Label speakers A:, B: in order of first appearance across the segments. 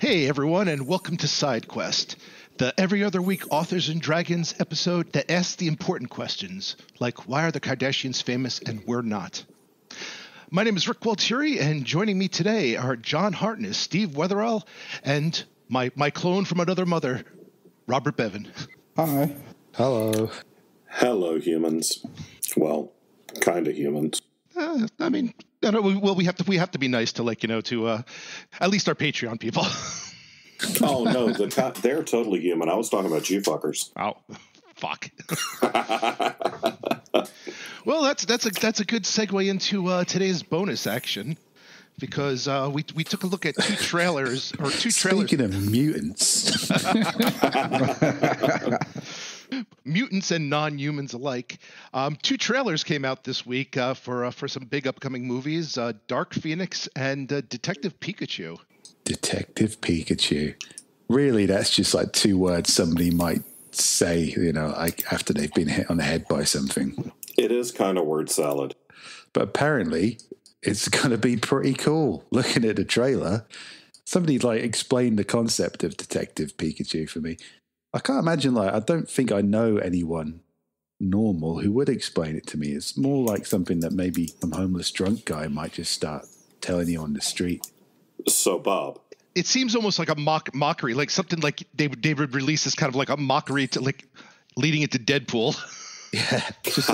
A: Hey everyone, and welcome to SideQuest, the every other week Authors and Dragons episode that asks the important questions, like why are the Kardashians famous and we're not? My name is Rick Gualtieri, and joining me today are John Hartness, Steve Weatherall, and my clone from another mother, Robert Bevan.
B: Hi.
C: Hello.
D: Hello, humans. Well, kind of humans.
A: We have to be nice to to at least our Patreon people.
D: Oh no, they're totally human. I was talking about you fuckers.
A: Oh, fuck. Well, that's a good segue into today's bonus action, because we took a look at two trailers.
C: Speaking of mutants.
A: Mutants and non-humans alike. Two trailers came out this week for some big upcoming movies, Dark Phoenix and Detective Pikachu.
C: Detective Pikachu. Really, that's just like two words somebody might say, like after they've been hit on the head by something.
D: It is kind of word salad.
C: But apparently, it's going to be pretty cool. Looking at the trailer, somebody explained the concept of Detective Pikachu for me. I can't imagine, I don't think I know anyone normal who would explain it to me. It's more like something that maybe some homeless drunk guy might just start telling you on the street.
D: So, Bob.
A: It seems almost like a mockery, like something like they would release this kind of like a mockery to leading it to Deadpool.
C: Yeah, just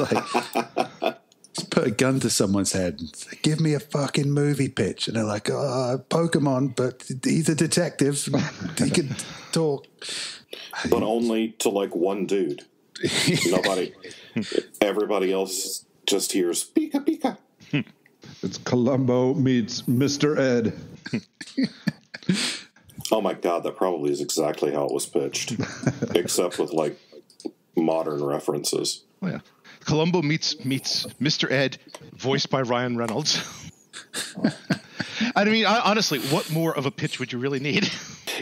C: just put a gun to someone's head and say, give me a fucking movie pitch. And they're like, Pokemon, but he's a detective. He can talk.
D: But only to one dude. Nobody, everybody else just hears Pika Pika.
B: It's Columbo meets Mr. Ed.
D: Oh my God, that probably is exactly how it was pitched, except with modern references.
A: Oh, yeah. Columbo meets Mr. Ed, voiced by Ryan Reynolds. I mean, honestly, what more of a pitch would you really need?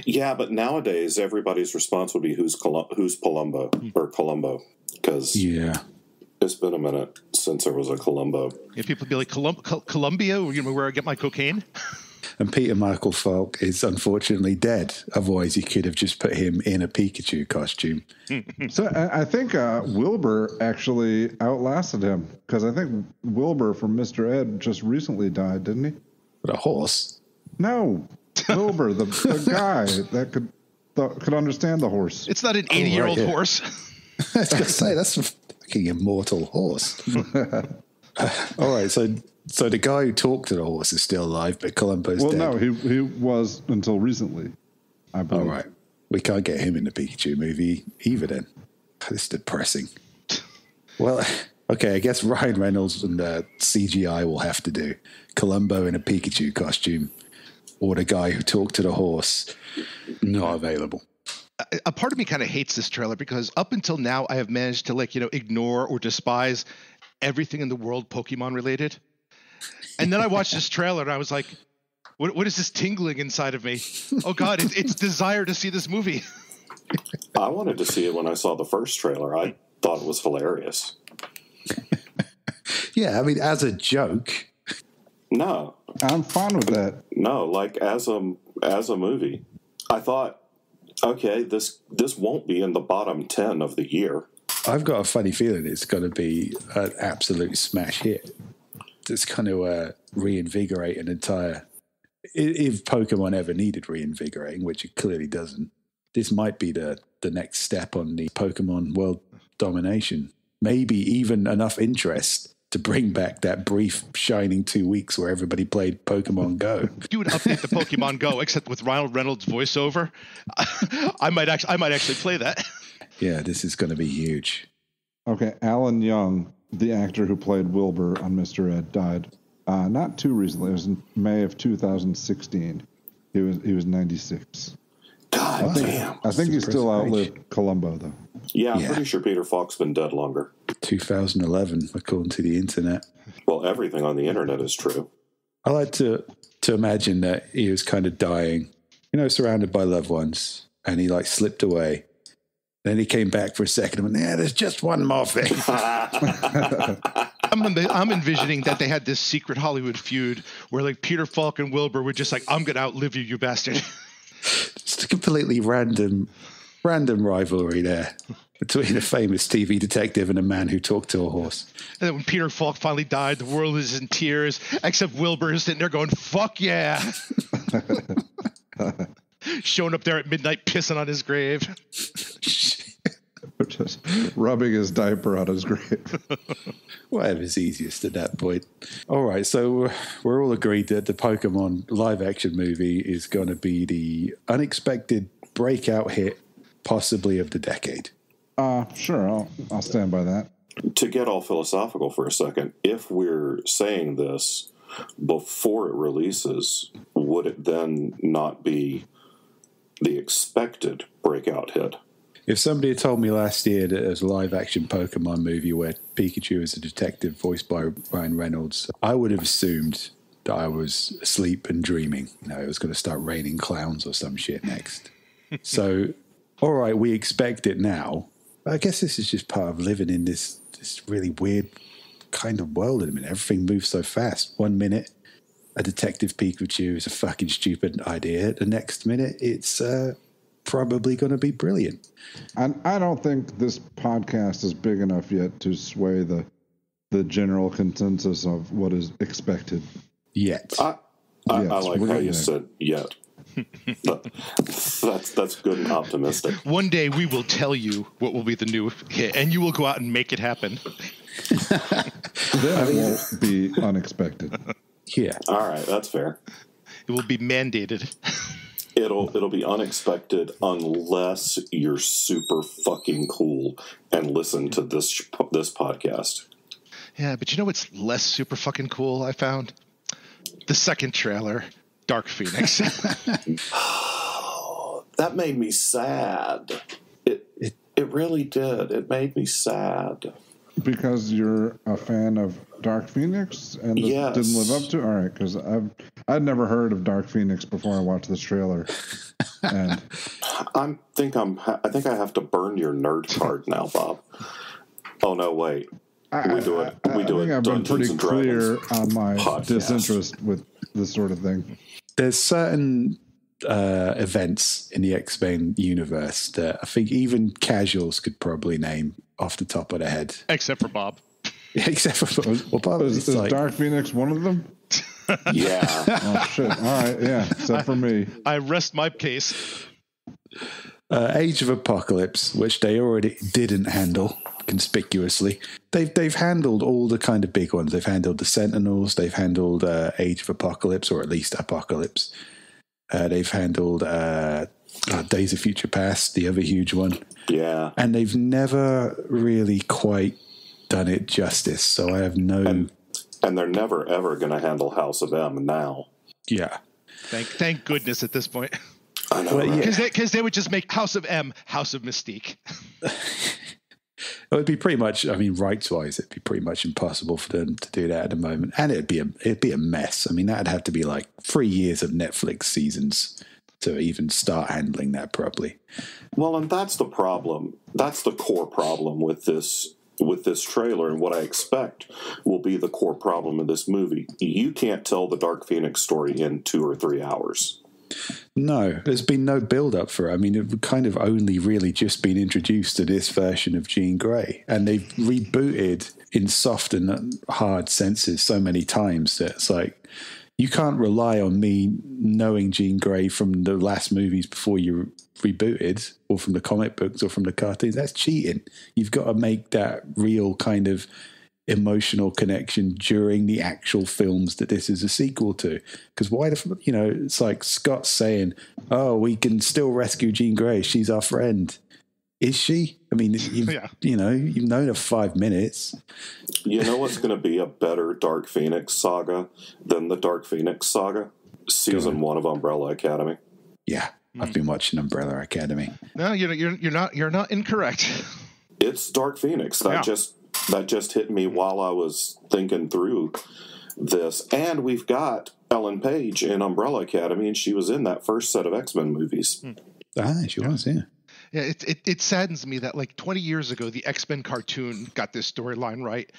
D: Yeah, but nowadays everybody's response would be who's Columbo or Columbo, because it's been a minute since there was a Columbo.
A: Yeah, people be like Columbia, where I get my cocaine.
C: And Peter Michael Falk is unfortunately dead. Otherwise, you could have just put him in a Pikachu costume.
B: So I think Wilbur actually outlasted him, because I think Wilbur from Mr. Ed just recently died, didn't he?
C: But a horse?
B: No, Wilbur, the guy that could understand the horse.
A: It's not an 80-year-old horse.
C: I was going to say, that's a fucking immortal horse. All right, so the guy who talked to the horse is still alive, but Columbo's dead.
B: Well, no, he was until recently, I believe.
C: All right. We can't get him in the Pikachu movie either then. This is depressing. Well, okay, I guess Ryan Reynolds and CGI will have to do. Columbo in a Pikachu costume, or the guy who talked to the horse, not available.
A: A part of me kind of hates this trailer, because up until now I have managed to ignore or despise everything in the world Pokemon related. And then I watched this trailer and I was like, what is this tingling inside of me? Oh God, it's desire to see this movie.
D: I wanted to see it when I saw the first trailer. I thought it was hilarious.
C: Yeah, I mean, as a joke.
D: No.
B: I'm fine with that.
D: No, as a movie. I thought, okay, this won't be in the bottom 10 of the year.
C: I've got a funny feeling it's going to be an absolute smash hit. It's going to reinvigorate an entire... If Pokemon ever needed reinvigorating, which it clearly doesn't, this might be the next step on the Pokemon world domination. Maybe even enough interest to bring back that brief shining 2 weeks where everybody played Pokemon Go.
A: You would update the Pokemon Go, except with Ryan Reynolds' voiceover. I might actually play that.
C: Yeah, this is going to be huge. Okay,
B: Alan Young, the actor who played Wilbur on Mr. Ed, died not too recently. It was in May of 2016. He was 96.
D: God damn.
B: I think he still outlived Columbo, though.
D: Yeah, I'm pretty sure Peter Falk's been dead longer.
C: 2011, according to the internet.
D: Well, everything on the internet is true.
C: I like to imagine that he was kind of dying, surrounded by loved ones, and he slipped away. Then he came back for a second and went, there's just one more thing.
A: I'm envisioning that they had this secret Hollywood feud where Peter Falk and Wilbur were just I'm going to outlive you, you bastard.
C: Just a completely random rivalry there between a famous TV detective and a man who talked to a horse.
A: And then when Peter Falk finally died, the world is in tears, except Wilbur is sitting there going, fuck yeah. Showing up there at midnight, pissing on his grave.
B: Just rubbing his diaper on his grave.
C: Whatever's easiest at that point. All right, so we're all agreed that the Pokemon live-action movie is going to be the unexpected breakout hit, possibly of the decade.
B: Sure, I'll stand by that.
D: To get all philosophical for a second, if we're saying this before it releases, would it then not be the expected breakout hit?
C: If somebody had told me last year that there's a live-action Pokemon movie where Pikachu is a detective voiced by Ryan Reynolds, I would have assumed that I was asleep and dreaming. You know, it was going to start raining clowns or some shit next. So, all right, we expect it now. But I guess this is just part of living in this really weird kind of world at the minute. Everything moves so fast. 1 minute, a detective Pikachu is a fucking stupid idea. The next minute, it's probably going to be brilliant.
B: And I don't think this podcast is big enough yet to sway the general consensus of what is expected.
C: Yet.
D: I like how you said yet. That's good and optimistic.
A: One day we will tell you what will be the new hit, and you will go out and make it happen.
B: That won't be unexpected.
C: Yeah.
D: All right, that's fair.
A: It will be mandated.
D: It'll be unexpected unless you're super fucking cool and listen to this podcast.
A: Yeah, but you know what's less super fucking cool, I found? The second trailer, Dark Phoenix.
D: That made me sad. It really did. It made me sad.
B: Because you're a fan of Dark Phoenix and
D: yes.
B: Didn't live up to? All right, because I'd never heard of Dark Phoenix before I watched this trailer. And
D: I think I have to burn your nerd card now, Bob. Oh no, wait.
B: I think I've been pretty clear on my disinterest with this sort of thing.
C: There's certain events in the X-Men universe that I think even casuals could probably name off the top of their head.
A: Except for Bob.
C: Except for Bob.
B: Is like, Dark Phoenix one of them?
D: Yeah.
B: Oh, shit. All right, yeah, except for me.
A: I rest my case.
C: Age of Apocalypse, which they already didn't handle conspicuously. They've handled all the kind of big ones. They've handled the Sentinels. They've handled Age of Apocalypse, or at least Apocalypse. They've handled Days of Future Past, the other huge one.
D: Yeah.
C: And they've never really quite done it justice. So I have no...
D: And they're never, ever going to handle House of M now.
C: Yeah.
A: Thank goodness at this point.
D: I know,
A: because they would just make House of M House of Mystique.
C: It would be pretty much, I mean, rights-wise, it'd be pretty much impossible for them to do that at the moment. And it'd be a mess. I mean, that'd have to be like 3 years of Netflix seasons to even start handling that properly.
D: Well, and that's the problem. That's the core problem with this trailer, and what I expect will be the core problem of this movie. You can't tell the Dark Phoenix story in 2 or 3 hours.
C: No, there's been no build-up for it. I mean, it kind of only really just been introduced to this version of Jean Grey, and they've rebooted in soft and hard senses so many times that it's like, you can't rely on me knowing Jean Grey from the last movies before you rebooted, or from the comic books or from the cartoons. That's cheating. You've got to make that real kind of emotional connection during the actual films that this is a sequel to. Because why it's like Scott saying, oh, we can still rescue Jean Grey, she's our friend. Is she? I mean, you've known her 5 minutes.
D: You know what's going to be a better Dark Phoenix saga than the Dark Phoenix saga? Season 1 of Umbrella Academy.
C: Yeah, I've been watching Umbrella Academy.
A: No, you're not incorrect.
D: It's Dark Phoenix. That just hit me while I was thinking through this. And we've got Ellen Page in Umbrella Academy, and she was in that first set of X-Men movies.
C: She was, yeah.
A: Yeah, it saddens me that like 20 years ago, the X-Men cartoon got this storyline right.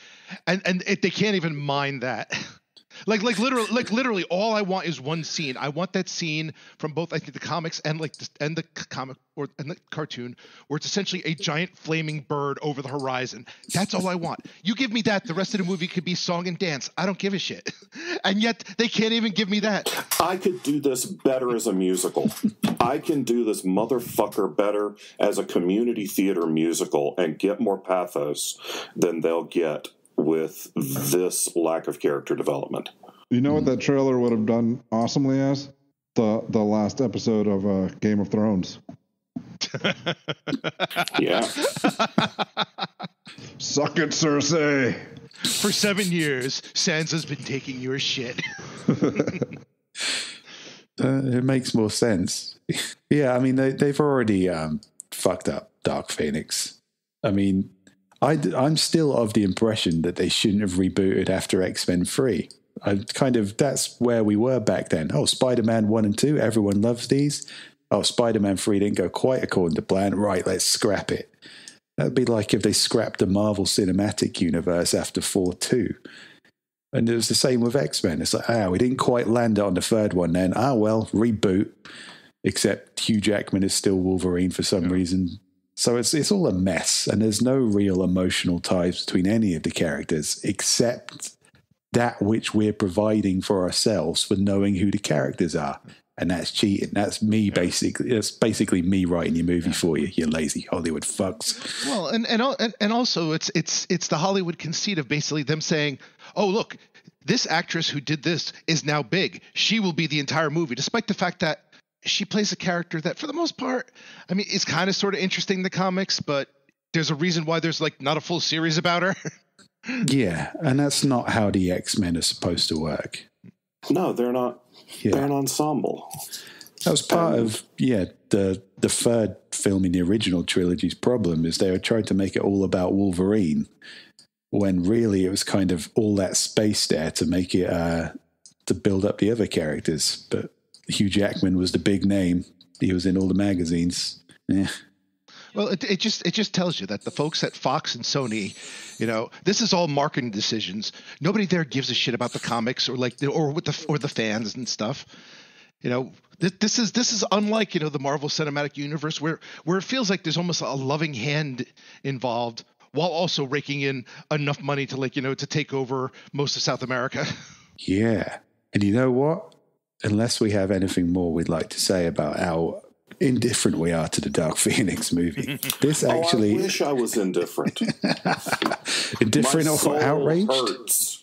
A: And they can't even mind that. Like literally, all I want is one scene. I want that scene from both, I think, the comics and the comic and the cartoon, where it's essentially a giant flaming bird over the horizon. That's all I want. You give me that, the rest of the movie could be song and dance. I don't give a shit. And yet they can't even give me that.
D: I could do this better as a musical. I can do this motherfucker better as a community theater musical and get more pathos than they'll get with this lack of character development.
B: You know what that trailer would have done awesomely as? The last episode of Game of Thrones.
D: Yeah.
B: Suck it, Cersei.
A: For 7 years, Sansa's been taking your shit.
C: It makes more sense. Yeah, I mean, they've already fucked up Dark Phoenix. I mean, I'm still of the impression that they shouldn't have rebooted after X-Men 3. That's where we were back then. Oh, Spider-Man 1 and 2, everyone loves these. Oh, Spider-Man 3 didn't go quite according to plan. Right, let's scrap it. That'd be like if they scrapped the Marvel Cinematic Universe after 4-2. And it was the same with X-Men. It's like, we didn't quite land it on the third one then. Well, reboot. Except Hugh Jackman is still Wolverine for some reason. So it's all a mess, and there's no real emotional ties between any of the characters except that which we're providing for ourselves for knowing who the characters are. And that's cheating. That's me, basically. That's basically me writing your movie for you, you lazy Hollywood fucks.
A: Well, and also it's the Hollywood conceit of basically them saying, "Oh, look, this actress who did this is now big. She will be the entire movie," despite the fact that she plays a character that, for the most part, I mean, is kind of sort of interesting in the comics, but there's a reason why there's like not a full series about her.
C: Yeah, and that's not how the X-Men are supposed to work.
D: No, they're not. Yeah. They're an ensemble.
C: That was part of the third film in the original trilogy's problem, is they were trying to make it all about Wolverine, when really it was kind of all that space there to make it to build up the other characters. But Hugh Jackman was the big name. He was in all the magazines. Yeah.
A: Well, it just tells you that the folks at Fox and Sony, this is all marketing decisions. Nobody there gives a shit about the comics or the fans and stuff. This is unlike the Marvel Cinematic Universe where it feels like there's almost a loving hand involved while also raking in enough money to to take over most of South America. Yeah,
C: and you know what? Unless we have anything more we'd like to say about how indifferent we are to the Dark Phoenix movie. This actually...
D: I wish I was indifferent.
C: Indifferent or outraged?
D: Hurts.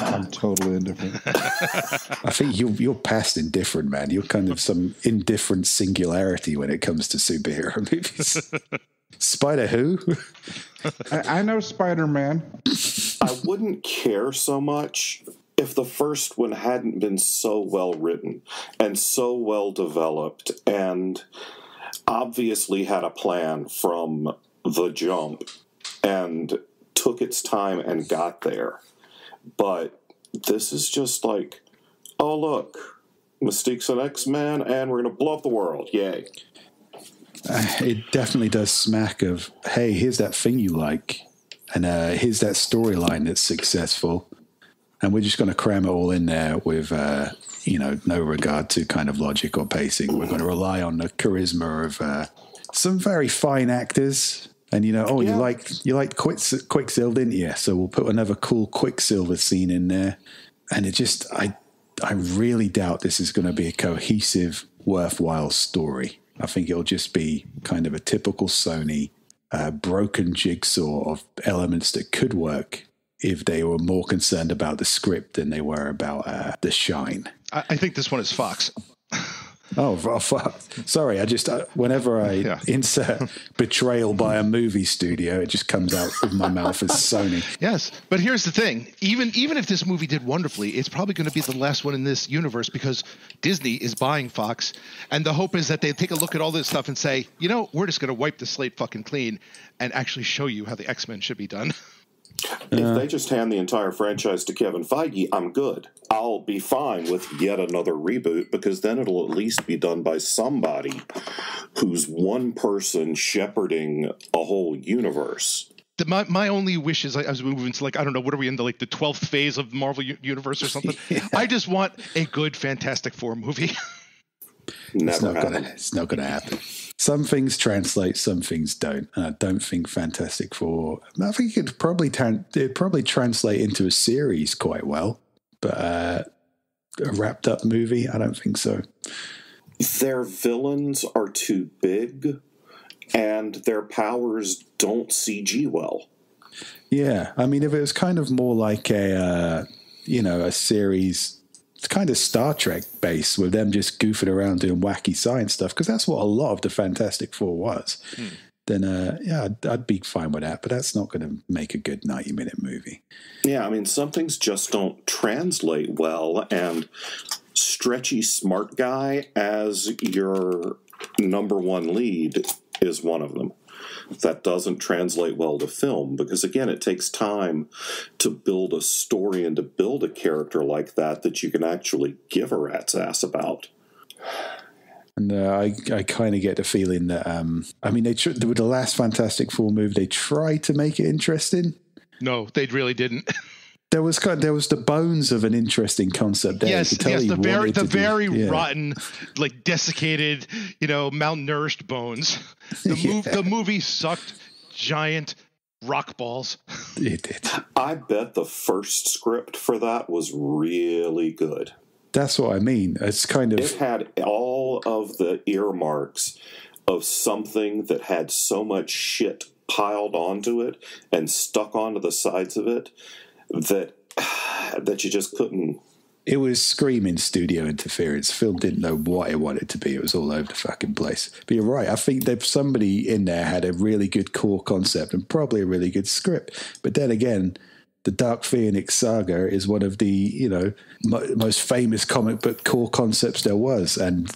B: I'm totally indifferent.
C: I think you're past indifferent, man. You're kind of some indifferent singularity when it comes to superhero movies. Spider who?
B: I know Spider-Man.
D: I wouldn't care so much if the first one hadn't been so well written and so well developed and obviously had a plan from the jump and took its time and got there. But this is just like, oh, look, Mystique's an X-Man and we're going to blow up the world. Yay.
C: It definitely does smack of, hey, here's that thing you like. And here's that storyline that's successful. And we're just going to cram it all in there with, no regard to kind of logic or pacing. We're going to rely on the charisma of some very fine actors. And, you liked Quicksilver, didn't you? So we'll put another cool Quicksilver scene in there. And it just, I really doubt this is going to be a cohesive, worthwhile story. I think it'll just be kind of a typical Sony broken jigsaw of elements that could work if they were more concerned about the script than they were about the shine.
A: I think this one is Fox.
C: Oh, sorry. I just, whenever I insert betrayal by a movie studio, it just comes out of my mouth as Sony.
A: Yes. But here's the thing. Even if this movie did wonderfully, it's probably going to be the last one in this universe because Disney is buying Fox. And the hope is that they take a look at all this stuff and say, we're just going to wipe the slate fucking clean and actually show you how the X-Men should be done.
D: If they just hand the entire franchise to Kevin Feige, I'm good. I'll be fine with yet another reboot because then it'll at least be done by somebody who's one person shepherding a whole universe.
A: My only wish is as we move into I don't know, what are we in the 12th phase of Marvel Universe or something? Yeah. I just want a good Fantastic Four movie.
C: It's not gonna happen. Some things translate, some things don't. And I don't think Fantastic Four. I think it'd probably translate into a series quite well, but a wrapped up movie, I don't think so.
D: Their villains are too big, and their powers don't CG well.
C: Yeah, I mean, if it was kind of more like a series. It's kind of Star Trek based with them just goofing around doing wacky science stuff, because that's what a lot of the Fantastic Four was. Then, I'd be fine with that, but that's not going to make a good 90-minute movie.
D: Yeah, I mean, some things just don't translate well, and stretchy smart guy as your number one lead is one of them. That doesn't translate well to film because, again, it takes time to build a story and to build a character like that you can actually give a rat's ass about.
C: And I kind of get the feeling that, with the last Fantastic Four movie, they tried to make it interesting.
A: No, they really didn't.
C: There was the bones of an interesting concept there.
A: Yes, the very rotten, desiccated, malnourished bones. The movie sucked giant rock balls.
C: It did.
D: I bet the first script for that was really good.
C: That's what I mean. It's kind of...
D: It had all of the earmarks of something that had so much shit piled onto it and stuck onto the sides of it that you just couldn't.
C: It was screaming studio interference. Film didn't know what it wanted to be. It was all over the fucking place. But you're right. I think that somebody in there had a really good core concept and probably a really good script. But then again, the Dark Phoenix saga is one of the most famous comic book core concepts there was, and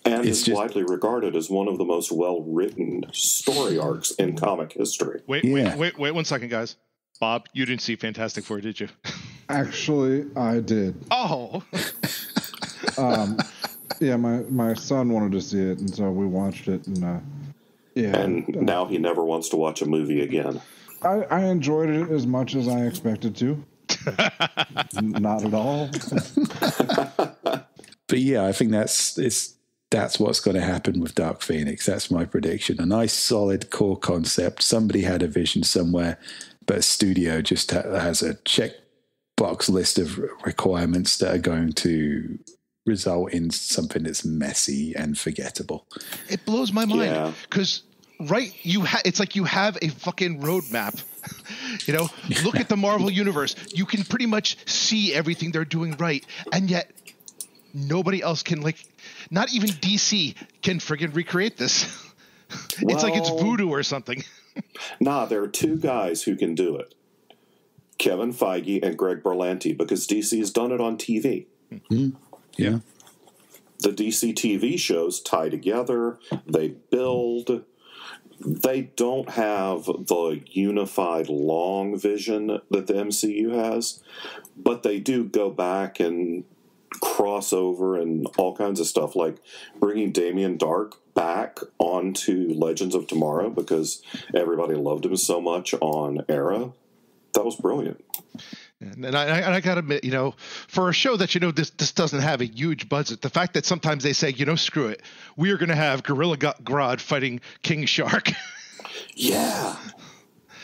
D: is widely regarded as one of the most well-written story arcs in comic history.
A: Wait 1 second, guys. Bob, you didn't see Fantastic Four, did you?
B: Actually, I did.
A: Oh.
B: Yeah, my son wanted to see it, and so we watched it, and
D: And now he never wants to watch a movie again.
B: I enjoyed it as much as I expected to. Not at all.
C: But yeah, I think that's what's going to happen with Dark Phoenix. That's my prediction. A nice, solid core concept. Somebody had a vision somewhere, but a studio just has a checkbox list of requirements that are going to result in something that's messy and forgettable.
A: It blows my mind because it's like you have a fucking roadmap. Look at the Marvel universe. You can pretty much see everything they're doing right, and yet nobody else can, not even DC can friggin' recreate this. It's like it's voodoo or something.
D: Nah, there are two guys who can do it. Kevin Feige and Greg Berlanti, because DC's done it on TV.
C: Mm-hmm. Yeah.
D: The DC TV shows tie together. They build. They don't have the unified long vision that the MCU has, but they do go back and crossover and all kinds of stuff, like bringing Damien Dark back onto Legends of Tomorrow because everybody loved him so much on Arrow. That was brilliant.
A: And I got to admit, for a show that, this doesn't have a huge budget, the fact that sometimes they say, screw it, we are going to have Gorilla Grodd fighting King Shark.
D: Yeah.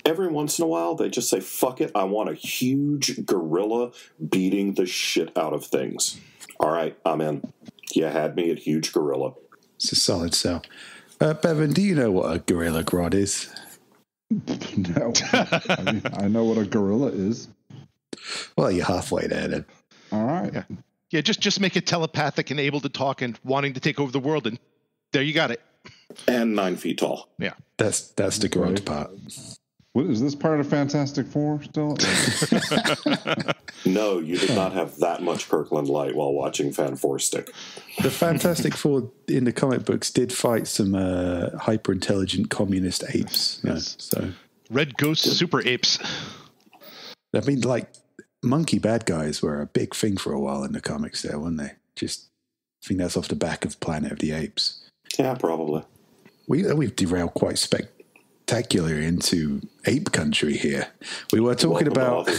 D: Every once in a while, they just say, fuck it, I want a huge gorilla beating the shit out of things. All right, I'm in. You had me at huge gorilla.
C: It's a solid sell. Bevan, do you know what a Gorilla Grodd is?
B: No. I know what a gorilla is.
C: Well, you're halfway there then.
B: All right.
A: Yeah, just make it telepathic and able to talk and wanting to take over the world, and there you got it.
D: And 9 feet tall.
A: Yeah.
C: That's the Grodd part.
B: What, is this part of Fantastic Four still?
D: No, you did not have that much Kirkland light while watching Fan Four Stick.
C: The Fantastic Four in the comic books did fight some hyper-intelligent communist apes.
A: Yes.
C: So
A: Red Ghost super apes.
C: I mean, monkey bad guys were a big thing for a while in the comics there, weren't they? I think that's off the back of Planet of the Apes.
D: Yeah, probably.
C: We've derailed quite spectacular into ape country here. We were talking about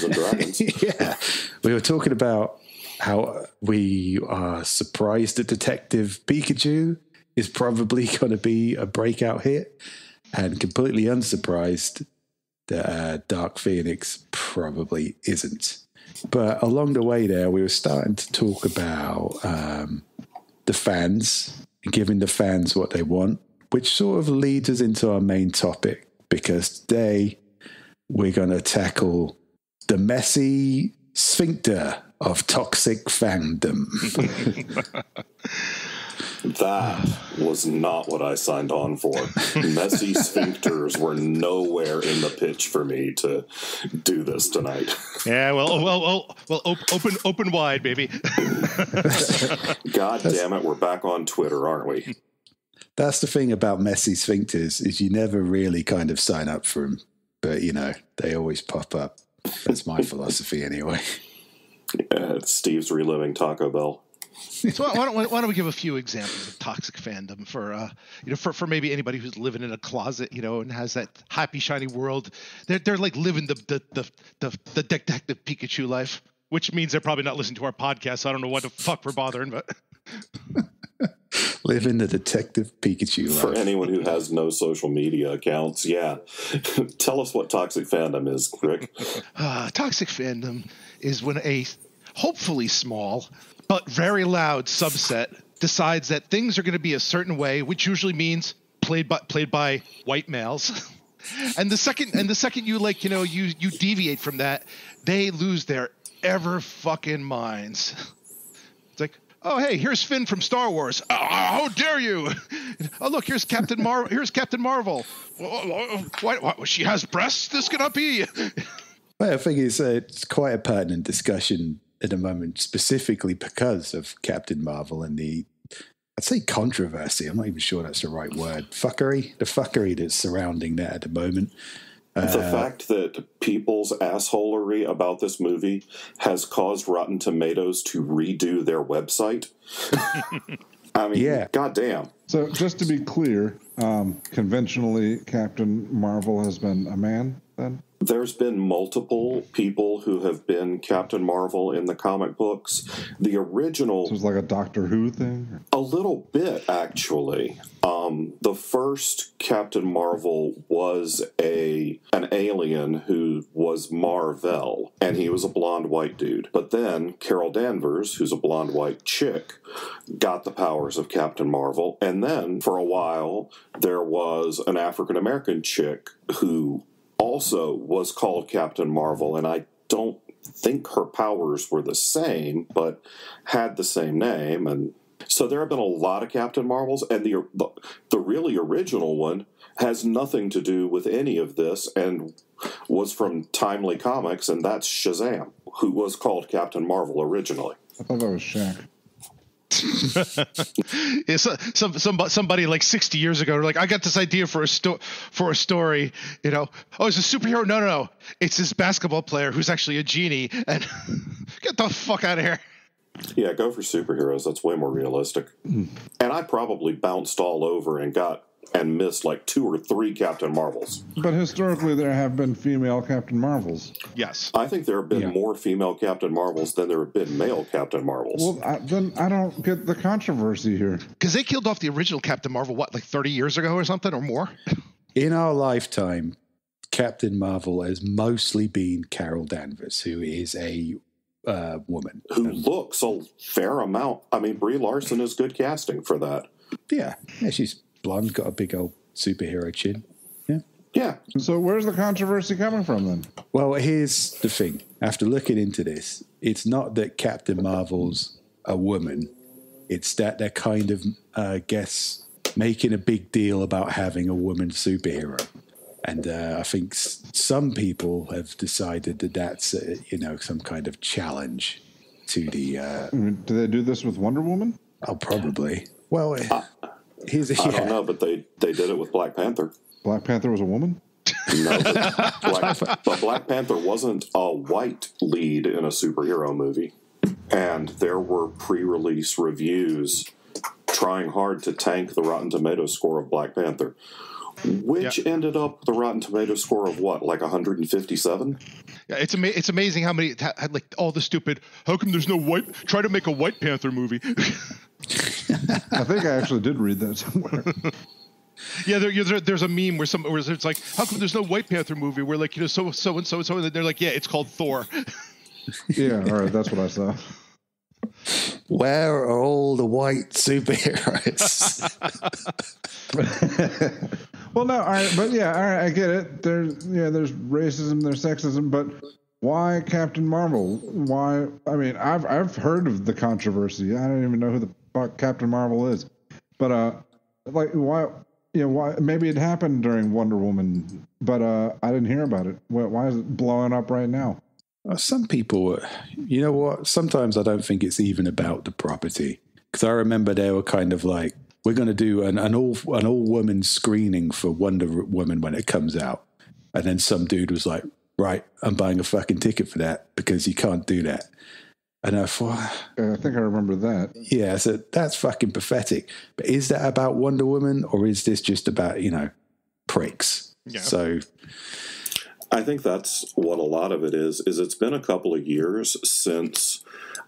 C: yeah, we were talking about how we are surprised that Detective Pikachu is probably going to be a breakout hit, and completely unsurprised that Dark Phoenix probably isn't. But along the way there, we were starting to talk about the fans, giving the fans what they want, which sort of leads us into our main topic, because today we're going to tackle the messy sphincter of toxic fandom.
D: That was not what I signed on for. Messy sphincters were nowhere in the pitch for me to do this tonight.
A: Yeah, well, open wide, baby.
D: God damn it, we're back on Twitter, aren't we?
C: That's the thing about messy sphincters, is you never really kind of sign up for them, but they always pop up. That's my philosophy anyway.
D: Steve's reliving Taco Bell.
A: So why don't we give a few examples of toxic fandom for maybe anybody who's living in a closet, and has that happy shiny world. They're like living the Detective Pikachu life, which means they're probably not listening to our podcast. So I don't know what the fuck we're bothering, but
C: living the Detective Pikachu life.
D: For anyone who has no social media accounts, yeah, tell us what toxic fandom is, Rick.
A: Toxic fandom is when a hopefully small but very loud subset decides that things are going to be a certain way, which usually means played by white males. And the second you you deviate from that, they lose their ever fucking minds. It's like, oh hey, here's Finn from Star Wars. Oh, how dare you? Oh look, here's Captain Marvel. What? She has breasts. This cannot be.
C: Well, I think it's quite a pertinent discussion at the moment, specifically because of Captain Marvel and I'd say controversy. I'm not even sure that's the right word. The fuckery that's surrounding that at the moment.
D: The fact that people's assholery about this movie has caused Rotten Tomatoes to redo their website. I mean, yeah. Goddamn.
B: So just to be clear, conventionally, Captain Marvel has been a man then?
D: There's been multiple people who have been Captain Marvel in the comic books. The original...
B: So it was like a Doctor Who thing?
D: A little bit, actually. The first Captain Marvel was an alien who was Mar-Vell, and he was a blonde white dude. But then Carol Danvers, who's a blonde white chick, got the powers of Captain Marvel. And then, for a while, there was an African-American chick who also was called Captain Marvel, and I don't think her powers were the same, but had the same name. And so there have been a lot of Captain Marvels, and the really original one has nothing to do with any of this and was from Timely Comics, and that's Shazam, who was called Captain Marvel originally.
B: I thought that was Shaq.
A: Somebody like 60 years ago, like, I got this idea for a story, oh, it's a superhero. No, it's this basketball player who's actually a genie, and get the fuck out of here.
D: Yeah, go for superheroes. That's way more realistic. And I probably bounced all over and missed like 2 or 3 Captain Marvels.
B: But historically, there have been female Captain Marvels.
A: Yes.
D: I think there have been more female Captain Marvels than there have been male Captain Marvels.
B: Well, then I don't get the controversy here.
A: Because they killed off the original Captain Marvel, like 30 years ago or something, or more?
C: In our lifetime, Captain Marvel has mostly been Carol Danvers, who is a woman.
D: Who looks a fair amount. I mean, Brie Larson is good casting for that.
C: Yeah, she's blonde, got a big old superhero chin.
D: Yeah.
B: So where's the controversy coming from then?
C: Well, here's the thing. After looking into this, it's not that Captain Marvel's a woman. It's that they're kind of, making a big deal about having a woman superhero. And I think some people have decided that that's, some kind of challenge to the...
B: do they do this with Wonder Woman?
C: Oh, probably. Well...
D: I don't know, but they did it with Black Panther.
B: Black Panther was a woman?
D: No, but Black Panther wasn't a white lead in a superhero movie. And there were pre-release reviews trying hard to tank the Rotten Tomatoes score of Black Panther. Which ended up the Rotten Tomato score of what, like 157?
A: Yeah, it's amazing how many had like all the stupid. How come there's no try to make a White Panther movie?
B: I think I actually did read that somewhere.
A: Yeah, there's a meme where it's like, how come there's no White Panther movie? Where like, so and so, and they're like, yeah, it's called Thor.
B: Yeah, all right, that's what I saw.
C: Where are all the white superheroes?
B: Well, no, all right, but yeah, all right, I get it. There's racism, there's sexism, but why Captain Marvel? Why? I mean, I've heard of the controversy. I don't even know who the fuck Captain Marvel is, but like why? You know, why? Maybe it happened during Wonder Woman, but I didn't hear about it. Why is it blowing up right now?
C: Some people, you know what? Sometimes I don't think it's even about the property, because I remember they were kind of like, we're going to do an all woman screening for Wonder Woman when it comes out, and then some dude was like, right, I'm buying a fucking ticket for that because you can't do that. And I thought,
B: I think I remember that.
C: Yeah, so that's fucking pathetic. But is that about Wonder Woman, or is this just about, pricks?
A: Yeah.
C: So
D: I think that's what a lot of it is it's been a couple of years since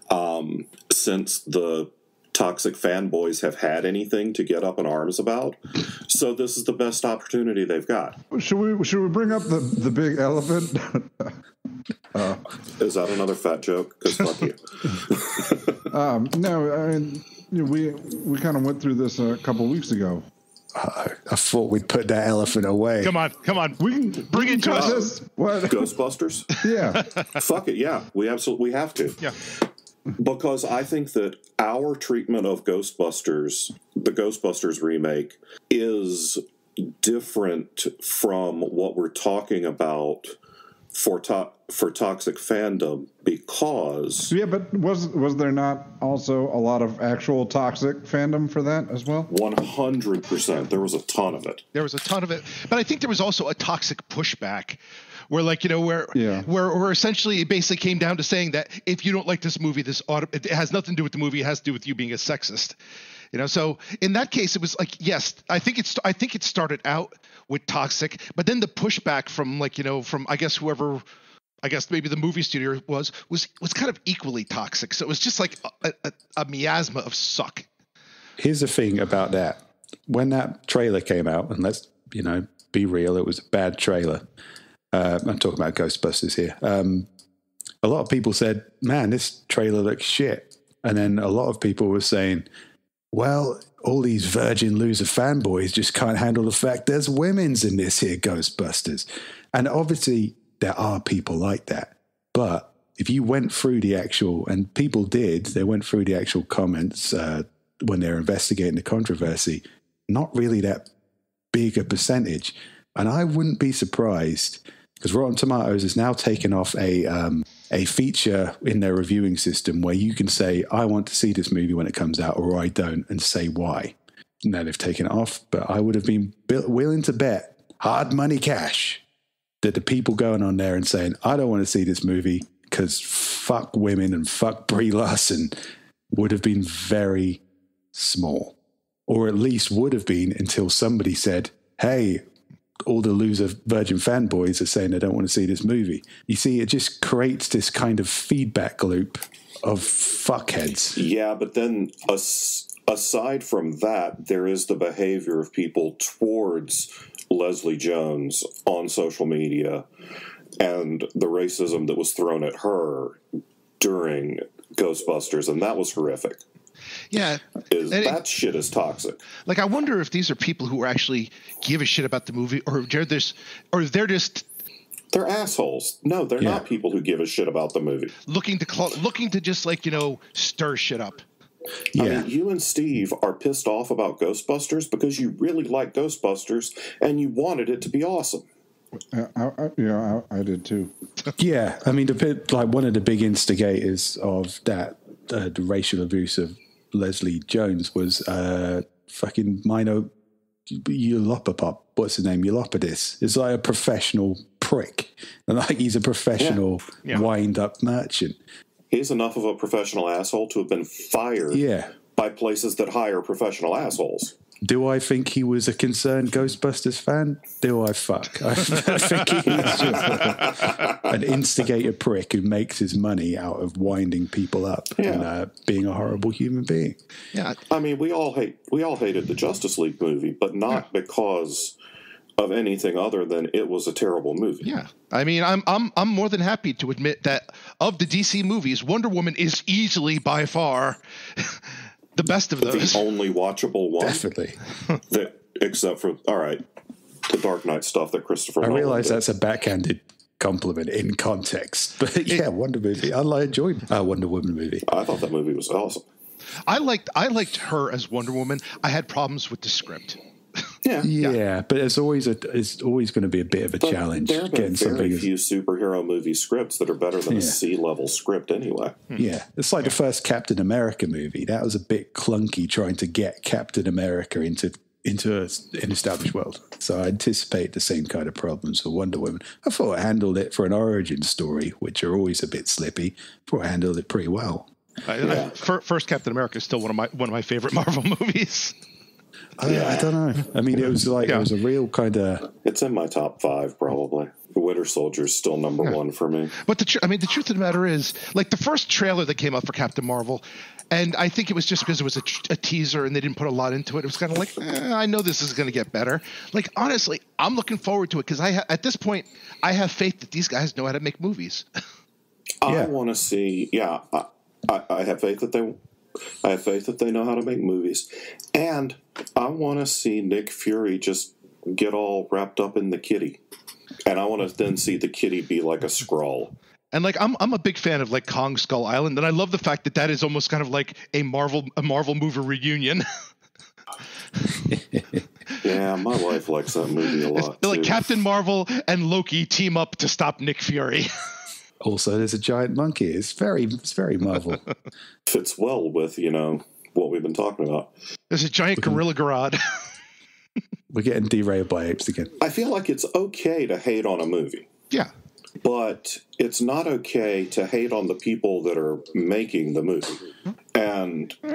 D: the toxic fanboys have had anything to get up in arms about. So this is the best opportunity they've got.
B: Should we bring up the big elephant?
D: Is that another fat joke? Because fuck you.
B: No, I mean, we kind of went through this a couple of weeks ago.
C: I thought we'd put that elephant away.
A: Come on.
B: We can
A: bring it to us.
B: What?
D: Ghostbusters?
B: Yeah.
D: Fuck it, yeah. We absolutely have to.
A: Yeah.
D: Because I think that our treatment of Ghostbusters, the Ghostbusters remake, is different from what we're talking about for toxic fandom, because
B: but was there not also a lot of actual toxic fandom for that as well?
D: 100%. There was a ton of it.
A: But I think there was also a toxic pushback where, like, where essentially it basically came down to saying that if you don't like this movie, it has nothing to do with the movie. It has to do with you being a sexist. So in that case, it was like, yes, I think it started out with toxic, but then the pushback from from I guess maybe the movie studio was kind of equally toxic. So it was just like a miasma of suck.
C: Here's the thing about that. When that trailer came out, and let's, be real, it was a bad trailer. I'm talking about Ghostbusters here. A lot of people said, man, this trailer looks shit. And then a lot of people were saying, well, all these virgin loser fanboys just can't handle the fact there's women's in this here Ghostbusters. And obviously there are people like that. But if you went through the actual, and people did, they went through the actual comments when they were investigating the controversy, not really that big a percentage. And I wouldn't be surprised, because Rotten Tomatoes has now taken off a feature in their reviewing system where you can say, I want to see this movie when it comes out, or I don't, and say why. Now they've taken it off, but I would have been willing to bet hard money cash that the people going on there and saying, I don't want to see this movie because fuck women and fuck Brie Larson, would have been very small. Or at least would have been until somebody said, hey, all the loser virgin fanboys are saying they don't want to see this movie. You see, it just creates this kind of feedback loop of fuckheads.
D: Yeah, but then aside from that, there is the behavior of people towards Leslie Jones on social media and the racism that was thrown at her during Ghostbusters, and that was horrific.
A: Yeah.
D: That shit is toxic.
A: Like, I wonder if these are people who actually give a shit about the movie, or they're just...
D: They're assholes. No, they're not people who give a shit about the movie.
A: Looking to just, stir shit up.
C: Yeah.
D: I mean, you and Steve are pissed off about Ghostbusters because you really like Ghostbusters and you wanted it to be awesome.
B: I did too.
C: Yeah, I mean, one of the big instigators of that, the racial abuse of Leslie Jones was fucking Mino Yulopopop. What's his name? Yulopodis. It's like a professional prick. And like he's a professional wind-up merchant.
D: He's enough of a professional asshole to have been fired by places that hire professional assholes.
C: Do I think he was a concerned Ghostbusters fan? Do I fuck? I think he's just an instigator prick who makes his money out of winding people up and being a horrible human being.
A: Yeah,
D: I mean, we all hated the Justice League movie, but not because of anything other than it was a terrible movie.
A: Yeah, I mean, I'm more than happy to admit that of the DC movies, Wonder Woman is easily by far the best of those.
D: The only watchable one,
C: Definitely.
D: Except for the Dark Knight stuff that Christopher.
C: I
D: Nolan
C: realize
D: did.
C: that's a backhanded compliment in context, but yeah, Wonder movie. I enjoyed Wonder Woman movie.
D: I thought that movie was awesome.
A: I liked her as Wonder Woman. I had problems with the script.
C: Yeah, but it's always going to be a bit of a challenge.
D: There have been
C: getting
D: very few superhero movie scripts that are better than a C-level script anyway.
C: Yeah, it's like the first Captain America movie. That was a bit clunky trying to get Captain America into an established world. So I anticipate the same kind of problems for Wonder Woman. I thought I handled it for an origin story, which are always a bit slippy. I thought I handled it pretty well.
A: First Captain America is still one of my favorite Marvel movies.
C: I don't know. I mean, it was like it was a real kind of.
D: It's in my top 5 probably. The Winter Soldier is still number 1 for me.
A: But the truth of the matter is, like the first trailer that came out for Captain Marvel, and I think it was just because it was a teaser and they didn't put a lot into it. It was kind of like, I know this is going to get better. Like honestly, I'm looking forward to it because at this point I have faith that these guys know how to make movies.
D: I want to see. Yeah, I have faith that they. I have faith that they know how to make movies, and I want to see Nick Fury just get all wrapped up in the kitty, and I want to then see the kitty be like a Skrull.
A: And like I'm a big fan of like Kong Skull Island, and I love the fact that is almost kind of like a Marvel movie reunion.
D: Yeah, my wife likes that movie a lot.
A: Like Captain Marvel and Loki team up to stop Nick Fury.
C: Also, there's a giant monkey. It's very Marvel.
D: Fits well with what we've been talking about.
A: There's a giant gorilla garage.
C: We're getting derailed by apes again.
D: I feel like it's okay to hate on a movie.
A: Yeah.
D: But it's not okay to hate on the people that are making the movie. And
B: I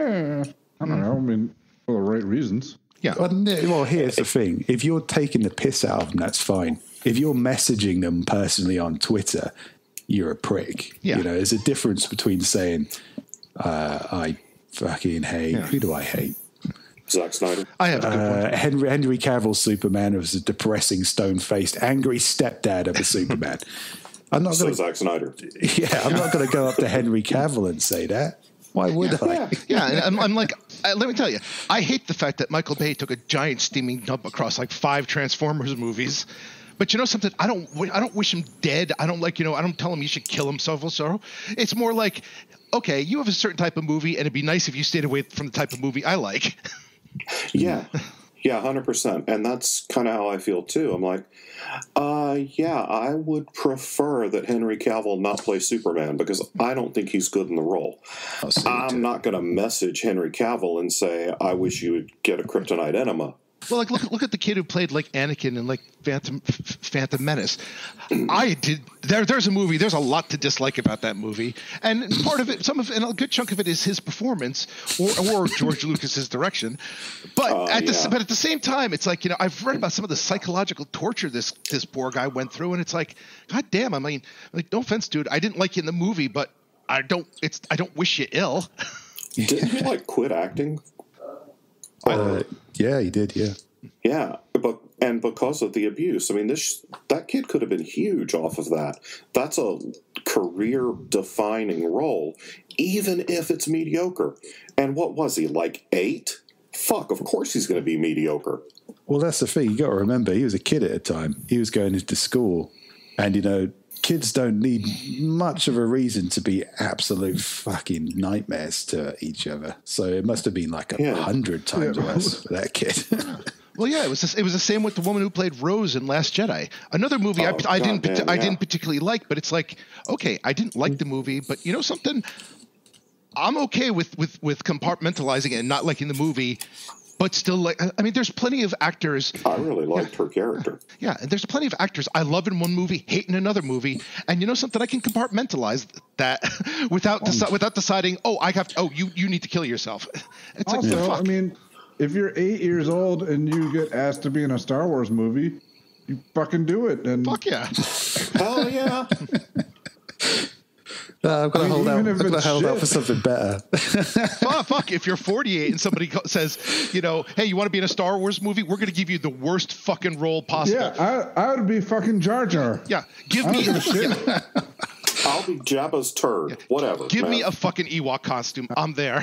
B: don't know. I mean, for the right reasons.
A: Yeah.
C: Well, here's the thing. If you're taking the piss out of them, that's fine. If you're messaging them personally on Twitter, you're a prick.
A: Yeah.
C: There's a difference between saying, I fucking hate. Who do I hate?
D: Zack Snyder.
A: I have a good one.
C: Henry Cavill's Superman was a depressing, stone-faced, angry stepdad of a Superman. I'm not going to.
D: Zack Snyder.
C: Yeah, I'm not going to go up to Henry Cavill and say that. Why would I?
A: Yeah, and I'm like, let me tell you, I hate the fact that Michael Bay took a giant steaming dump across like 5 Transformers movies. But you know something? I don't wish him dead. I don't I don't tell him he should kill himself or so. It's more like, okay, you have a certain type of movie, and it'd be nice if you stayed away from the type of movie I like.
D: Yeah, 100%. And that's kind of how I feel too. I'm like, I would prefer that Henry Cavill not play Superman because I don't think he's good in the role. I'm not going to message Henry Cavill and say, I wish you would get a kryptonite enema.
A: Well, like look at the kid who played like Anakin in like Phantom Menace. There's a movie. There's a lot to dislike about that movie, and part of it, and a good chunk of it is his performance or George Lucas's direction. But at the same time, it's like I've read about some of the psychological torture this poor guy went through, and it's like, God damn. I mean, like, no offense, dude. I didn't like you in the movie, but I don't wish you ill.
D: Didn't he quit acting?
C: Yeah, he did. Yeah.
D: Yeah, but because of the abuse, I mean, that kid could have been huge off of that. That's a career-defining role, even if it's mediocre. And what was he, like 8? Fuck, of course he's going to be mediocre.
C: Well, that's the thing. You got to remember, he was a kid at the time. He was going into school, and kids don't need much of a reason to be absolute fucking nightmares to each other. So it must have been like 100 times worse for that kid.
A: Well, yeah, it was the same with the woman who played Rose in Last Jedi. Another movie I didn't particularly like, but it's like, okay, I didn't like the movie, but you know something? I'm okay with compartmentalizing it and not liking the movie, but still there's plenty of actors.
D: I really liked her character.
A: Yeah, and there's plenty of actors I love in one movie, hate in another movie, and you know something? I can compartmentalize that without deciding. You need to kill yourself. It's
B: also,
A: like, fuck.
B: I mean, if you're 8 years old and you get asked to be in a Star Wars movie, you fucking do it. And
A: Fuck yeah.
D: Hell yeah.
C: No, I've got to hold out.
B: even if
C: I've got to
B: it's
C: hold out
B: shit.
C: for something better.
A: Fuck, if you're 48 and somebody says, you know, hey, you want to be in a Star Wars movie? We're going to give you the worst fucking role possible.
B: Yeah, I would be fucking Jar Jar.
A: Yeah, give
B: I don't
A: me
B: give a shit.
D: I'll be Jabba's turd. Whatever.
A: Give me
D: man.
A: a fucking Ewok costume. I'm there.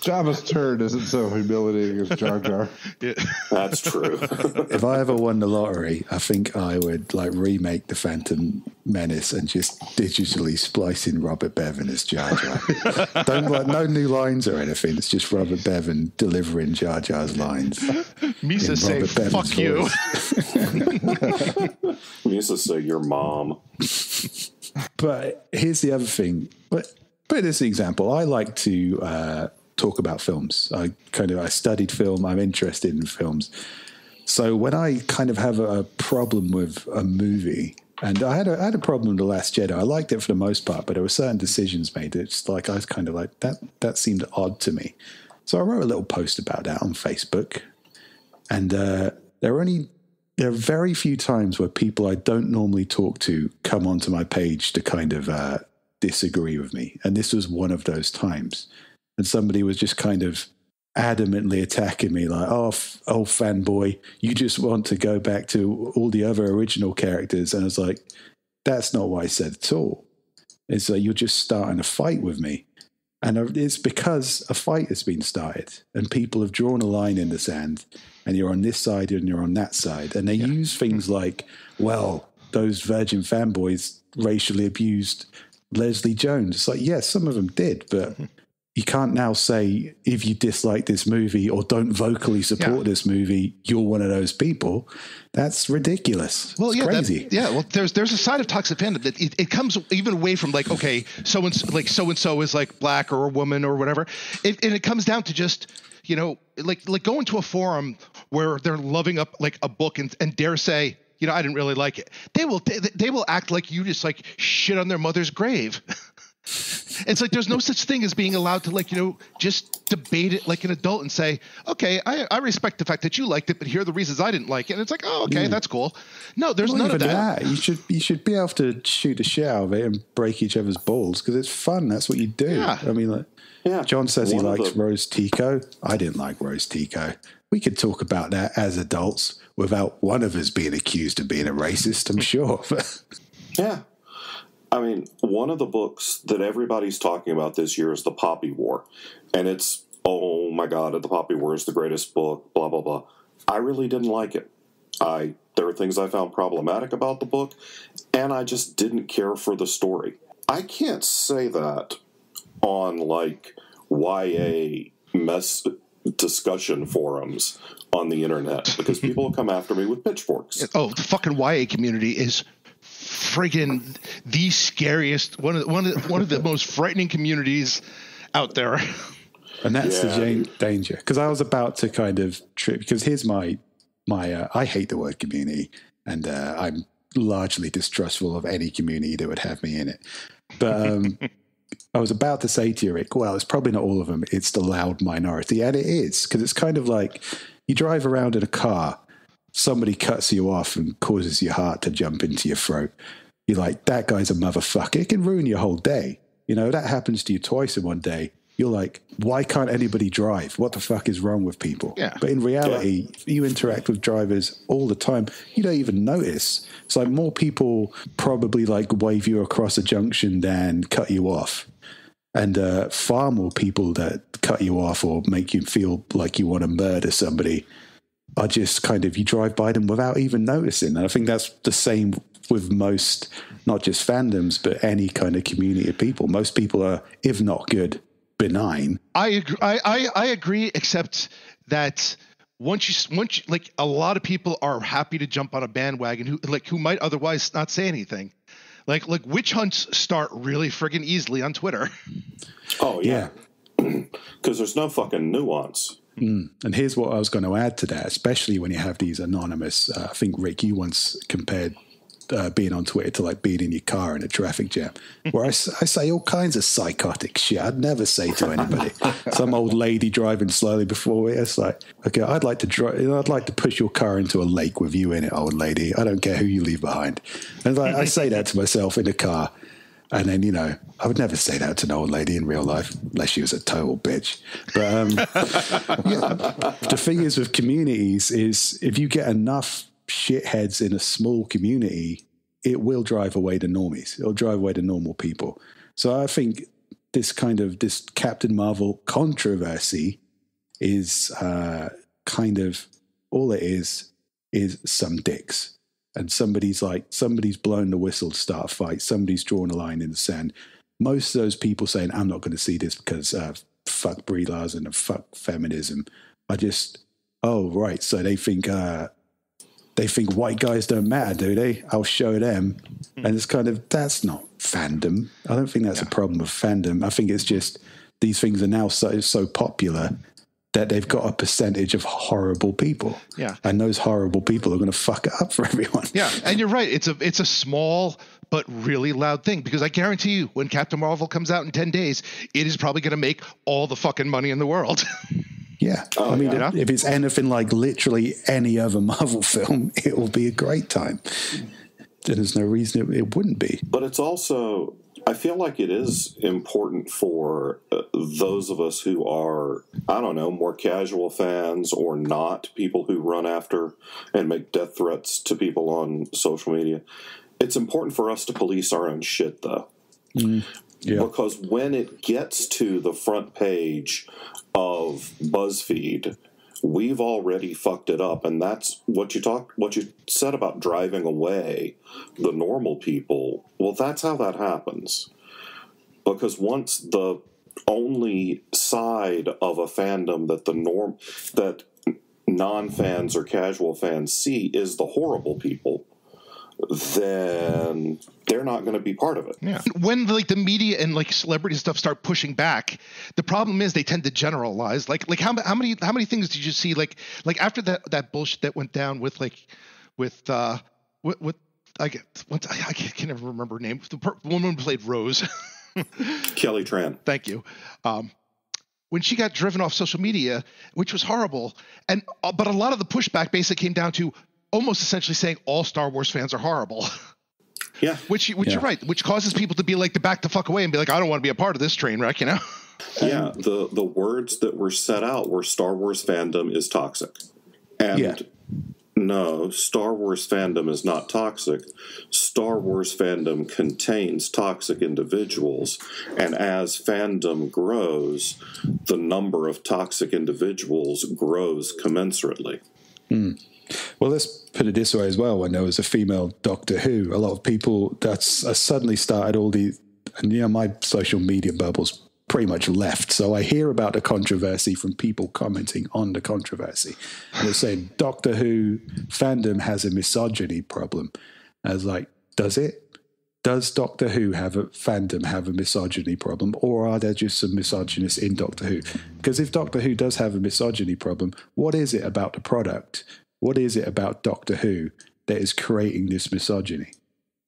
B: Jabba's turd isn't so humiliating as Jar Jar.
A: Yeah.
D: That's true.
C: If I ever won the lottery, I think I would like remake the Phantom Menace and just digitally splice in Robert Bevan as Jar Jar. Don't like no new lines or anything. It's just Robert Bevan delivering Jar Jar's lines.
A: Misa say,
C: Robert Bevan's
A: fuck you.
D: Misa say your mom.
C: But here's the other thing. But as an example, I like to talk about films. I studied film. I'm interested in films. So when I kind of have a problem with a movie, and I had a problem with The Last Jedi. I liked it for the most part, but there were certain decisions made that just like I was kind of like that seemed odd to me. So I wrote a little post about that on Facebook, and there are very few times where people I don't normally talk to come onto my page to kind of disagree with me. And this was one of those times. And somebody was just kind of adamantly attacking me like, oh fanboy, you just want to go back to all the other original characters. And I was like, that's not what I said at all. It's like, you're just starting a fight with me. And it's because a fight has been started and people have drawn a line in the sand and you're on this side and you're on that side. And they use things like, well, those virgin fanboys racially abused Leslie Jones. It's like, yes, some of them did, but you can't now say if you dislike this movie or don't vocally support this movie, you're one of those people. That's ridiculous.
A: Well,
C: it's crazy.
A: Well, there's a side of toxic fandom that it comes even away from like, okay, so and so is like black or a woman or whatever. And it comes down to just, you know, like going to a forum where they're loving up like a book and dare say, you know, I didn't really like it. They will act like you just like shit on their mother's grave. It's like there's no such thing as being allowed to, like, you know, just debate it like an adult and say, okay, I respect the fact that you liked it, but here are the reasons I didn't like it. And it's like, oh, okay, that's cool. No, there's none of that.
C: You should be able to shoot a shit out of it and break each other's balls because it's fun. That's what you do. Yeah. I mean, like, John says he likes Rose Tico. I didn't like Rose Tico. We could talk about that as adults without one of us being accused of being a racist, I'm sure.
D: Yeah. I mean, one of the books that everybody's talking about this year is The Poppy War. And it's, oh my God, The Poppy War is the greatest book, blah, blah, blah. I really didn't like it. There are things I found problematic about the book, and I just didn't care for the story. I can't say that on, like, YA mess discussion forums on the internet, because people will come after me with pitchforks.
A: Oh, the fucking YA community is friggin' the scariest, one of the most frightening communities out there.
C: And that's the danger. Because I was about to kind of trip, because here's my I hate the word community, and I'm largely distrustful of any community that would have me in it. But I was about to say to you, Rick, well, it's probably not all of them. It's the loud minority. And it is, because it's kind of like you drive around in a car, somebody cuts you off and causes your heart to jump into your throat. You're like, that guy's a motherfucker. It can ruin your whole day. You know, that happens to you twice in one day. You're like, why can't anybody drive? What the fuck is wrong with people?
A: Yeah.
C: But in reality, you interact with drivers all the time. You don't even notice. It's like more people probably like wave you across a junction than cut you off. And far more people that cut you off or make you feel like you want to murder somebody are just kind of, you drive by them without even noticing. And I think that's the same with most, not just fandoms, but any kind of community of people. Most people are, if not good, benign.
A: I agree, except that once you like, a lot of people are happy to jump on a bandwagon who might otherwise not say anything. Like witch hunts start really friggin' easily on Twitter.
D: Oh yeah, because there's no fucking nuance.
C: And here's what I was going to add to that, especially when you have these anonymous. I think Rick, you once compared being on Twitter to like being in your car in a traffic jam, where I say all kinds of psychotic shit I'd never say to anybody. Some old lady driving slowly before me, it's like, okay, I'd like to push your car into a lake with you in it, old lady. I don't care who you leave behind. And like, I say that to myself in the car. And then, you know, I would never say that to an old lady in real life, unless she was a total bitch. But the thing is with communities is if you get enough shitheads in a small community, it will drive away the normies. It'll drive away the normal people. So I think this Captain Marvel controversy is kind of all it is some dicks. And somebody's blown the whistle to start a fight. Somebody's drawn a line in the sand. Most of those people saying, I'm not going to see this because fuck Brie Larson and fuck feminism. Oh, right. So they think white guys don't matter, do they? I'll show them. And it's that's not fandom. I don't think that's a problem with fandom. I think it's just these things are now so popular that they've got a percentage of horrible people.
A: Yeah.
C: And those horrible people are going to fuck it up for everyone.
A: Yeah. And you're right. It's a small but really loud thing, because I guarantee you when Captain Marvel comes out in 10 days, it is probably going to make all the fucking money in the world.
C: Yeah. I mean, if it's anything like literally any other Marvel film, it will be a great time. There's no reason it wouldn't be.
D: But it's also, I feel like it is important for those of us who are, I don't know, more casual fans or not, people who run after and make death threats to people on social media. It's important for us to police our own shit, though. Yeah. Because when it gets to the front page of BuzzFeed, we've already fucked it up. And that's what you said about driving away the normal people. Well, that's how that happens. Because once the only side of a fandom that non-fans or casual fans see is the horrible people, then they're not going to be part of it.
A: Yeah. When the media and celebrity stuff start pushing back, the problem is they tend to generalize. How many things did you see like after that bullshit that went down with I can't never remember her name. The woman who played Rose.
D: Kelly Tran.
A: Thank you. When she got driven off social media, which was horrible, but a lot of the pushback basically came down to almost essentially saying all Star Wars fans are horrible.
D: Yeah.
A: Which you're right, which causes people to be to back the fuck away and be like, I don't want to be a part of this train wreck, you know?
D: Yeah, the words that were set out were Star Wars fandom is toxic. And no, Star Wars fandom is not toxic. Star Wars fandom contains toxic individuals, and as fandom grows, the number of toxic individuals grows commensurately.
C: Well, let's put it this way as well. When there was a female Doctor Who, a lot of people suddenly started all these, and my social media bubble's pretty much left. So I hear about the controversy from people commenting on the controversy. And they're saying Doctor Who fandom has a misogyny problem. I was like, does it? Does Doctor Who fandom have a misogyny problem, or are there just some misogynists in Doctor Who? Because if Doctor Who does have a misogyny problem, what is it about the product? What is it about Doctor Who that is creating this misogyny?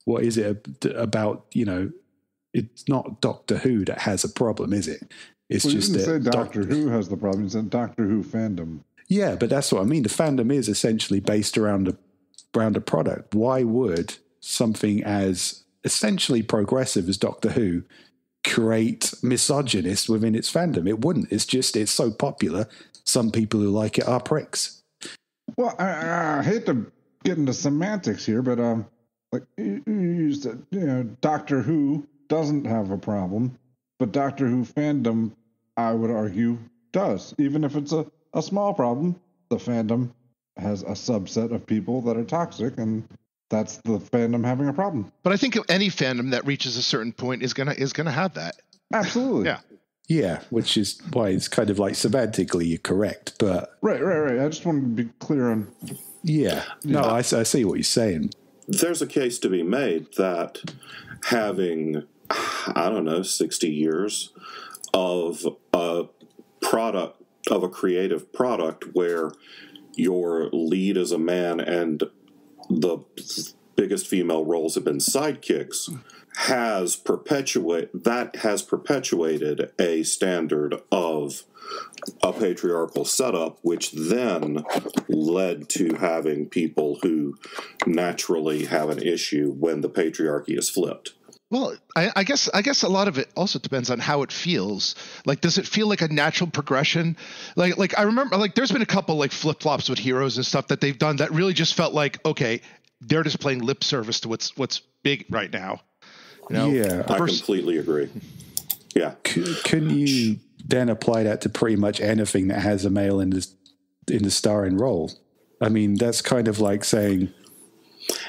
C: What is it about, it's not Doctor Who that has a problem, is it? It's just
B: you
C: that
B: didn't say Doctor Who has the problem. You said Doctor Who fandom. Yeah,
C: but that's what I mean. The fandom is essentially based around a product. Why would something as essentially progressive as Doctor Who create misogynists within its fandom? It wouldn't. It's so popular. Some people who like it are pricks.
B: Well, I hate to get into semantics here, but you said, Doctor Who doesn't have a problem, but Doctor Who fandom, I would argue, does. Even if it's a small problem, the fandom has a subset of people that are toxic, and that's the fandom having a problem.
A: But I think any fandom that reaches a certain point is gonna have that.
B: Absolutely.
A: Yeah.
C: Yeah, which is why it's kind of semantically you're correct, but
B: right. I just wanted to be clear on.
C: Yeah, no, I see what you're saying.
D: There's a case to be made that having, 60 years of a product, of a creative product where your lead is a man and the biggest female roles have been sidekicks, has perpetuated a standard of a patriarchal setup, which then led to having people who naturally have an issue when the patriarchy is flipped.
A: Well, I guess a lot of it also depends on how it feels. Like, does it feel like a natural progression? Like I remember, like, there's been a couple like flip flops with heroes and stuff that they've done that really just felt like, okay, they're just playing lip service to what's big right now. You know?
C: Yeah,
D: I completely agree. Yeah,
C: couldn't you then apply that to pretty much anything that has a male in the starring role? I mean, that's kind of like saying,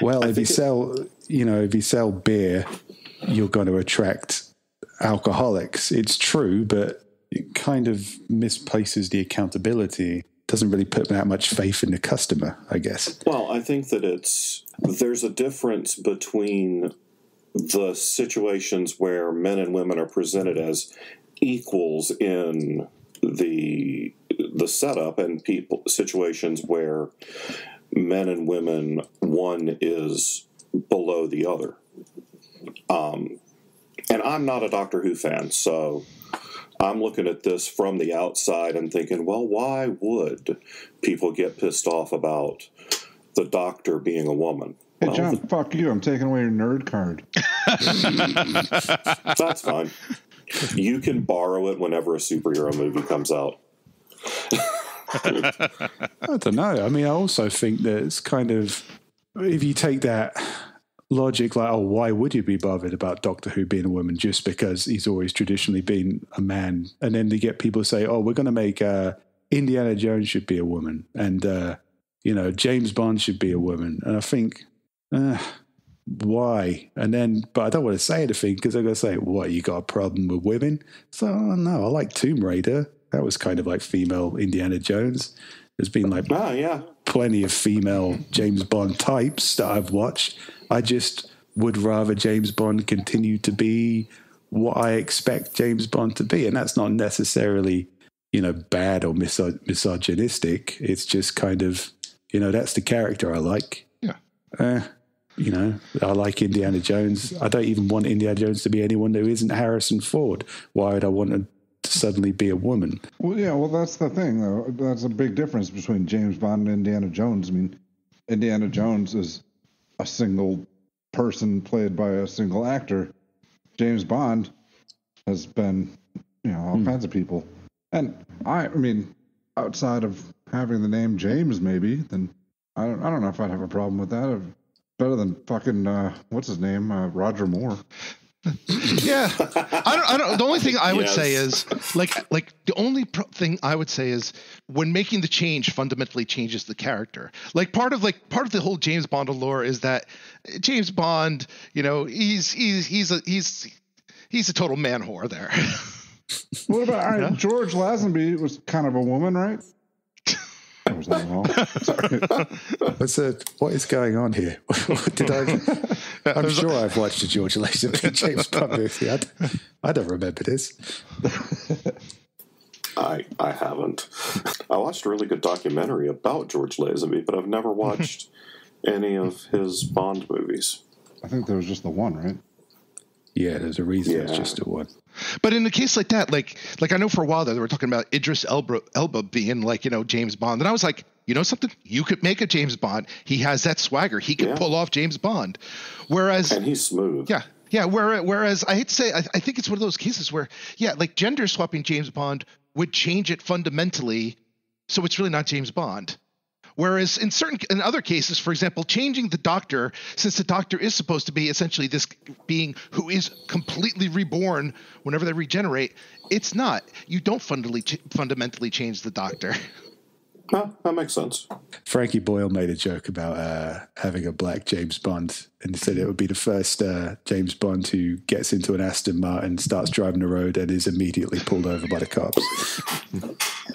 C: well, if you sell beer, you're going to attract alcoholics. It's true, but it kind of misplaces the accountability. Doesn't really put that much faith in the customer, I guess.
D: Well, I think that there's a difference between the situations where men and women are presented as equals in the setup, and situations where men and women, one is below the other. And I'm not a Doctor Who fan, so I'm looking at this from the outside and thinking, well, why would people get pissed off about the Doctor being a woman?
B: Hey,
D: well,
B: John, fuck you. I'm taking away your nerd card.
D: That's fine. You can borrow it whenever a superhero movie comes out.
C: I don't know. I mean, I also think that it's kind of, if you take that logic, like, oh, why would you be bothered about Doctor Who being a woman just because he's always traditionally been a man? And then they get people to say, oh, we're going to make Indiana Jones should be a woman, and James Bond should be a woman. And I think, why? And then, but I don't want to say anything because they're going to say, what, you got a problem with women? So, no, I like Tomb Raider. That was kind of like female Indiana Jones. There's been like plenty of female James Bond types that I've watched. I just would rather James Bond continue to be what I expect James Bond to be. And that's not necessarily, bad or misogynistic. It's just kind of, that's the character I like.
A: Yeah.
C: I like Indiana Jones. I don't even want Indiana Jones to be anyone who isn't Harrison Ford. Why would I want to suddenly be a woman?
B: Well, yeah, that's the thing, though. That's a big difference between James Bond and Indiana Jones. I mean, Indiana Jones is a single person played by a single actor. James Bond has been, all kinds of people. And I mean, outside of having the name James, maybe, then I don't know if I'd have a problem with that. Better than fucking what's his name, Roger Moore.
A: Yeah, I don't. The only thing I would say is thing I would say is when making the change fundamentally changes the character. Part of the whole James Bond allure is that James Bond, he's a total man whore there.
B: What about George Lazenby was kind of a woman, right? Or was that wrong? Sorry.
C: What is going on here? I'm sure I've watched a George Lazenby James Bond movie. I don't remember this.
D: I haven't. I watched a really good documentary about George Lazenby, but I've never watched any of his Bond movies.
B: I think there was just the one, right?
C: Yeah, there's a reason it's just the one.
A: But in a case like that, like I know for a while there, they were talking about Idris Elba being James Bond. And I was like, you know something? You could make a James Bond. He has that swagger. He could pull off James Bond.
D: And he's smooth.
A: Yeah. Yeah. Whereas I hate to say, I think it's one of those cases where, gender swapping James Bond would change it fundamentally. So it's really not James Bond. Whereas in other cases, for example, changing the Doctor, since the Doctor is supposed to be essentially this being who is completely reborn whenever they regenerate, it's not. You don't fundamentally change the Doctor.
D: That makes sense.
C: Frankie Boyle made a joke about having a black James Bond, and he said it would be the first James Bond who gets into an Aston Martin, starts driving the road, and is immediately pulled over by the cops.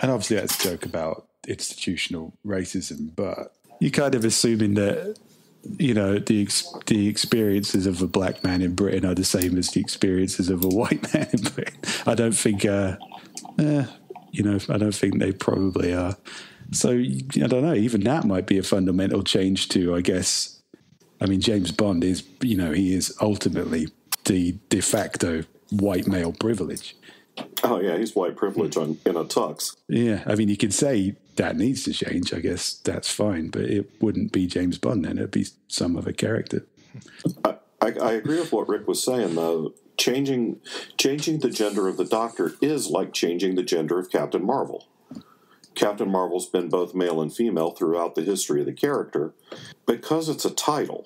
C: And obviously that's a joke about institutional racism, but you're kind of assuming that the experiences of a black man in Britain are the same as the experiences of a white man in Britain. I don't think I don't think they probably are. So I don't know, even that might be a fundamental change to, I guess, I mean, James Bond is, he is ultimately the de facto white male privilege.
D: Oh, yeah, he's white privilege in a tux.
C: Yeah, I mean, you could say that needs to change. I guess that's fine, but it wouldn't be James Bond then. It'd be some other character.
D: I agree with what Rick was saying, though. Changing the gender of the Doctor is like changing the gender of Captain Marvel. Captain Marvel's been both male and female throughout the history of the character. Because it's a title,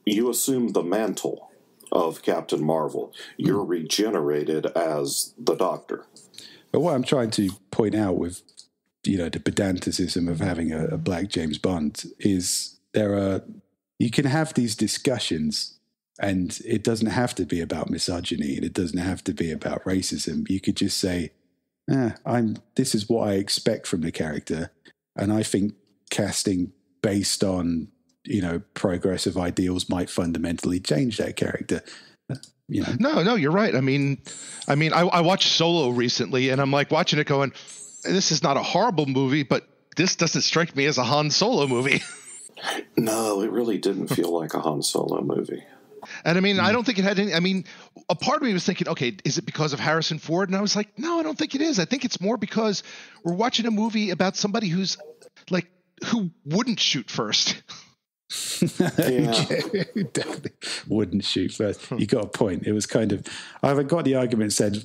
D: you assume the mantle of Captain Marvel. You're regenerated as the Doctor.
C: But what I'm trying to point out with, the pedanticism of having a black James Bond is you can have these discussions and it doesn't have to be about misogyny and it doesn't have to be about racism. You could just say, this is what I expect from the character. And I think casting based on, progressive ideals might fundamentally change that character.
A: No, you're right. I mean, I watched Solo recently, and I'm like watching it going, this is not a horrible movie, but this doesn't strike me as a Han Solo movie.
D: No, it really didn't feel like a Han Solo movie.
A: And I mean, I don't think it had any. I mean, a part of me was thinking, okay, is it because of Harrison Ford? And I was like, no, I don't think it is. I think it's more because we're watching a movie about somebody who wouldn't shoot first.
C: Definitely wouldn't shoot first. You got a point. It was kind of, I've got the argument said,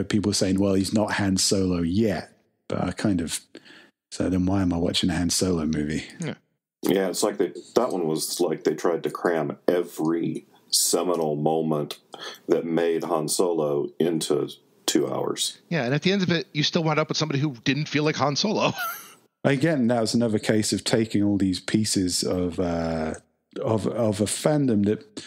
C: people saying, well, he's not Han Solo yet, but I kind of, so then why am I watching a Han Solo movie?
D: Yeah, it's like that one was like they tried to cram every seminal moment that made Han Solo into 2 hours.
A: Yeah, and at the end of it, you still wound up with somebody who didn't feel like Han Solo.
C: Again, that was another case of taking all these pieces of a fandom that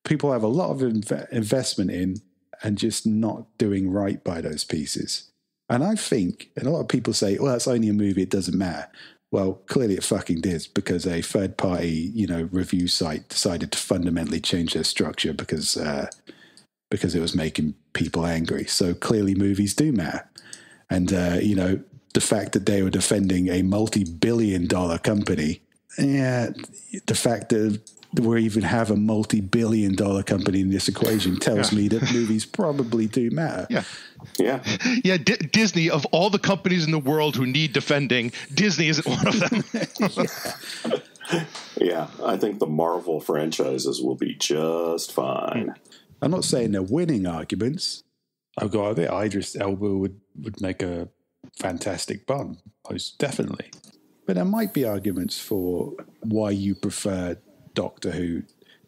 C: people have a lot of investment in and just not doing right by those pieces. And I think, and a lot of people say, well, it's only a movie, it doesn't matter. Well, clearly it fucking did, because a third-party, review site decided to fundamentally change their structure because it was making people angry. So clearly movies do matter. And, the fact that they were defending a multi-billion-dollar company, the fact that we even have a multi-billion-dollar company in this equation tells me that movies probably do matter.
D: Yeah.
A: Disney, of all the companies in the world who need defending, Disney isn't one of them.
D: Yeah, I think the Marvel franchises will be just fine.
C: I'm not saying they're winning arguments. I've got a bit. Idris Elba would make a fantastic Bond, most definitely. But there might be arguments for why you prefer Doctor Who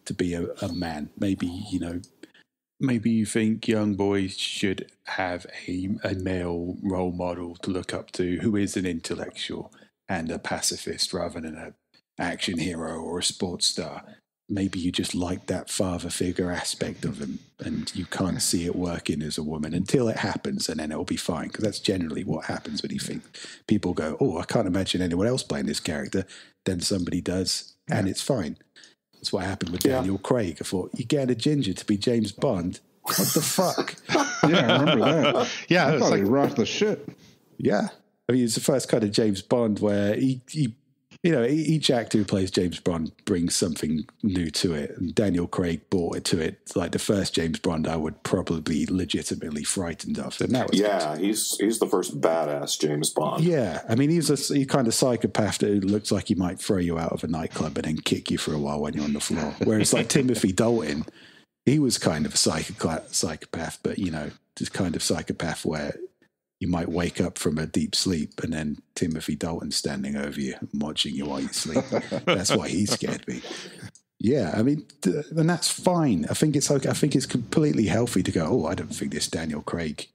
C: to be a man. Maybe you think young boys should have a male role model to look up to who is an intellectual and a pacifist rather than an action hero or a sports star. Maybe you just like that father figure aspect of him and you can't see it working as a woman until it happens, and then it'll be fine, because that's generally what happens when you think people go, oh, I can't imagine anyone else playing this character. Then somebody does, and it's fine. That's what happened with Daniel Craig. I thought, you get a ginger to be James Bond? What the fuck?
B: Yeah, I remember that.
A: Yeah,
B: I thought he rocked the shit.
C: Yeah. I mean, it's the first kind of James Bond where he each actor who plays James Bond brings something new to it. And Daniel Craig brought it to it. It's like the first James Bond I would probably legitimately frightened of. And that was
D: he's the first badass James Bond.
C: Yeah. I mean, he's a kind of psychopath that looks like he might throw you out of a nightclub and then kick you for a while when you're on the floor. Whereas like Timothy Dalton, he was kind of a psychopath, but, just kind of psychopath where you might wake up from a deep sleep and then Timothy Dalton standing over you and watching you while you sleep. That's why he scared me. Yeah, I mean, and that's fine. I think it's okay. I think it's completely healthy to go, oh, I don't think this Daniel Craig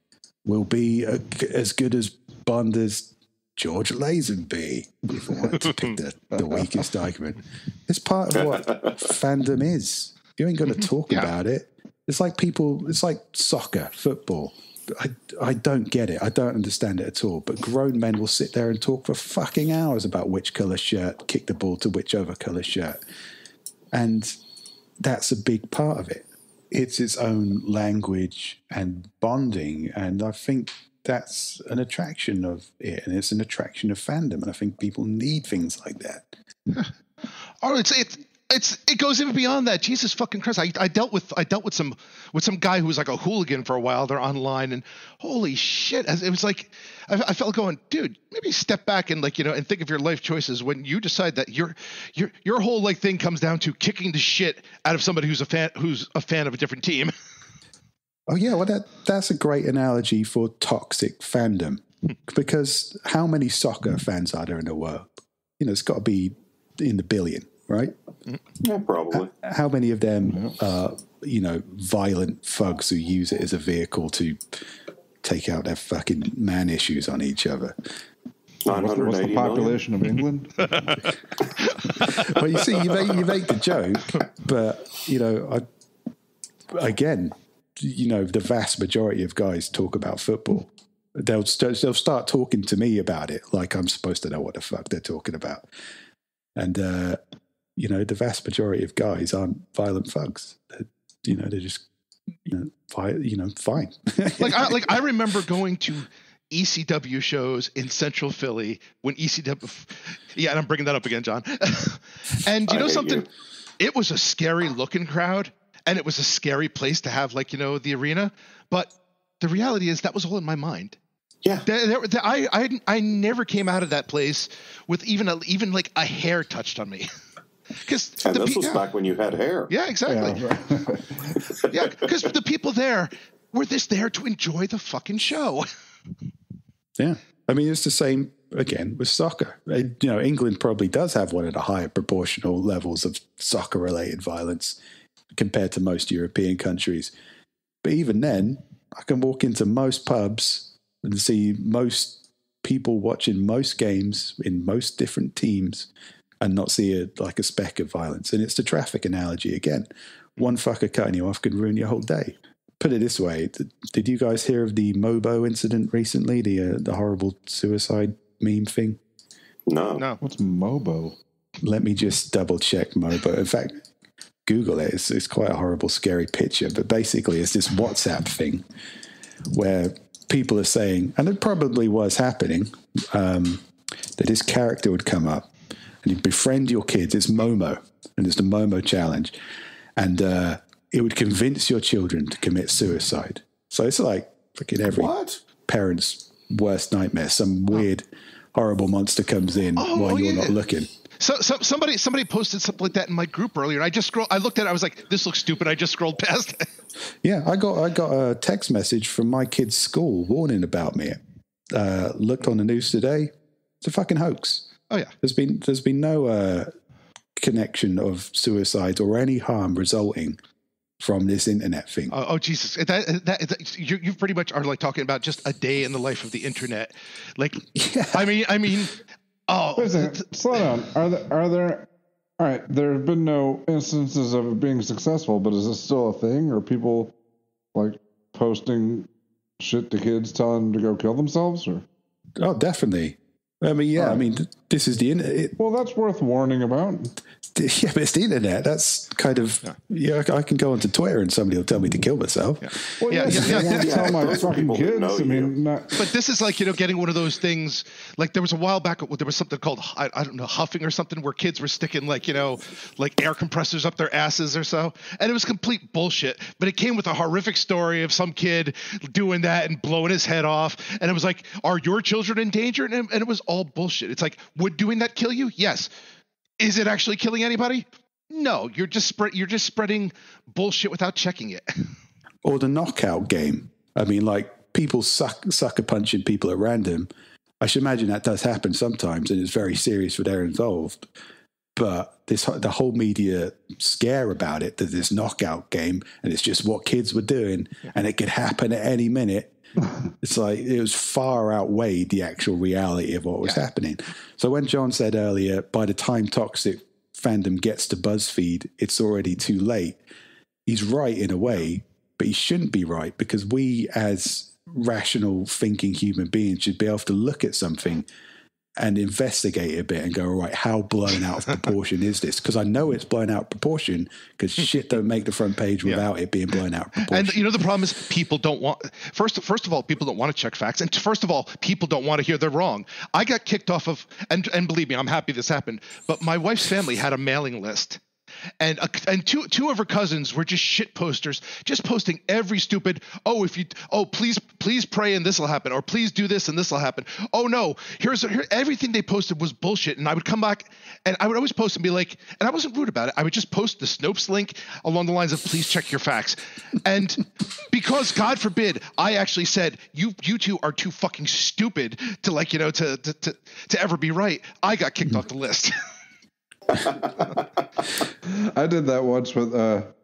C: will be as good as Bond as George Lazenby, if I wanted to pick the weakest argument. It's part of what fandom is. You ain't going to talk about it. It's like soccer, football. I don't get it. I don't understand it at all. But grown men will sit there and talk for fucking hours about which colour shirt, kick the ball to which other colour shirt. And that's a big part of it. It's its own language and bonding. And I think that's an attraction of it. And it's an attraction of fandom. And I think people need things like that.
A: Oh, it goes even beyond that. Jesus fucking Christ! I dealt with some guy who was like a hooligan for a while. They're online, and holy shit! It was like I felt going, dude, maybe step back and and think of your life choices when you decide that your whole like thing comes down to kicking the shit out of somebody who's a fan of a different team.
C: Oh yeah, well that's a great analogy for toxic fandom, because how many soccer fans are there in the world? It's got to be in the billion, right?
D: Yeah, probably.
C: How many of them are, violent thugs who use it as a vehicle to take out their fucking man issues on each other?
B: What's the population of England?
C: Well, you see, you make the joke, but the vast majority of guys talk about football. They'll start talking to me about it like I'm supposed to know what the fuck they're talking about. And, the vast majority of guys aren't violent thugs. They're just, fine.
A: I remember going to ECW shows in Central Philly when ECW, yeah, and I'm bringing that up again, John. And something? It was a scary looking crowd, and it was a scary place to have the arena. But the reality is that was all in my mind.
D: Yeah,
A: I never came out of that place with even like a hair touched on me.
D: And this was back when you had hair.
A: Yeah, exactly. Yeah, because the people there were there to enjoy the fucking show.
C: Yeah, I mean it's the same again with soccer. England probably does have one of the higher proportional levels of soccer-related violence compared to most European countries. But even then, I can walk into most pubs and see most people watching most games in most different teams and not see a speck of violence. And it's the traffic analogy again. One fucker cutting you off could ruin your whole day. Put it this way, did you guys hear of the Mobo incident recently, the horrible suicide meme thing?
D: No.
B: What's Mobo?
C: Let me just double check Mobo. In fact, Google it. It's quite a horrible, scary picture. But basically, it's this WhatsApp thing where people are saying, and it probably was happening, that this character would come up and he'd befriend your kids. It's Momo, and it's the Momo challenge. And it would convince your children to commit suicide. So it's like freaking every parent's worst nightmare. Some weird, horrible monster comes in while you're not looking.
A: So somebody posted something like that in my group earlier. And I looked at it. I was like, this looks stupid. I just scrolled past it.
C: Yeah, I got a text message from my kid's school warning about me. Looked on the news today. It's a fucking hoax.
A: Oh yeah.
C: There's been no connection of suicides or any harm resulting from this internet thing.
A: Oh Jesus! You pretty much are like talking about just a day in the life of the internet. Like, yeah. I mean. Oh,
B: wait a second. Slow down. Are there? All right. There have been no instances of it being successful, but is this still a thing? Are people like posting shit to kids, telling them to go kill themselves? Or?
C: Oh, definitely. I mean, yeah. Right. I mean, this is the internet.
B: Well, that's worth warning about.
C: Yeah, but it's the internet. That's kind of I can go onto Twitter and somebody will tell me to kill myself.
B: Yeah. Well, yeah. Tell my fucking kids. I mean,
A: but this is like getting one of those things. Like there was a while back, there was something called I don't know, huffing or something, where kids were sticking like air compressors up their asses or so, and it was complete bullshit. But it came with a horrific story of some kid doing that and blowing his head off, and it was like, are your children in danger? And it was all bullshit. It's like, would doing that kill you? Yes. Is it actually killing anybody? No, you're just spreading bullshit without checking it.
C: Or the knockout game. I mean, like people sucker punching people at random. I should imagine that does happen sometimes, and it's very serious for those involved. But the whole media scare about it, that this knockout game, and it's just what kids were doing, and it could happen at any minute. It's like it was far outweighed the actual reality of what was happening. So when John said earlier, by the time toxic fandom gets to BuzzFeed, it's already too late. He's right in a way, but he shouldn't be right, because we as rational thinking human beings should be able to look at something and investigate it a bit and go, all right, how blown out of proportion is this? Because I know it's blown out of proportion because shit don't make the front page without it being blown out of proportion.
A: And, you know, the problem is people don't want – first of all, people don't want to check facts. And first of all, people don't want to hear they're wrong. I got kicked off of – and believe me, I'm happy this happened. But my wife's family had a mailing list. And two of her cousins were just shit posters, just posting every stupid, please pray and this will happen, or please do this and this will happen. Oh no, everything they posted was bullshit. And I would come back and I would always post and be like, and I wasn't rude about it. I would just post the Snopes link along the lines of please check your facts. And because God forbid, I actually said, you two are too fucking stupid to like, you know, to ever be right. I got kicked off the list.
B: I did that once with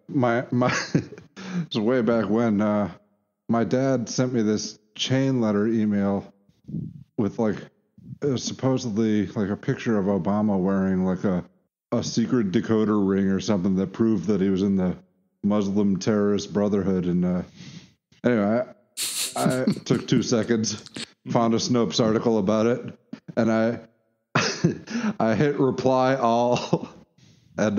B: my it was way back when my dad sent me this chain letter email with like supposedly like a picture of Obama wearing like a secret decoder ring or something that proved that he was in the Muslim terrorist brotherhood. And anyway, I took 2 seconds, found a Snopes article about it, and I hit reply all and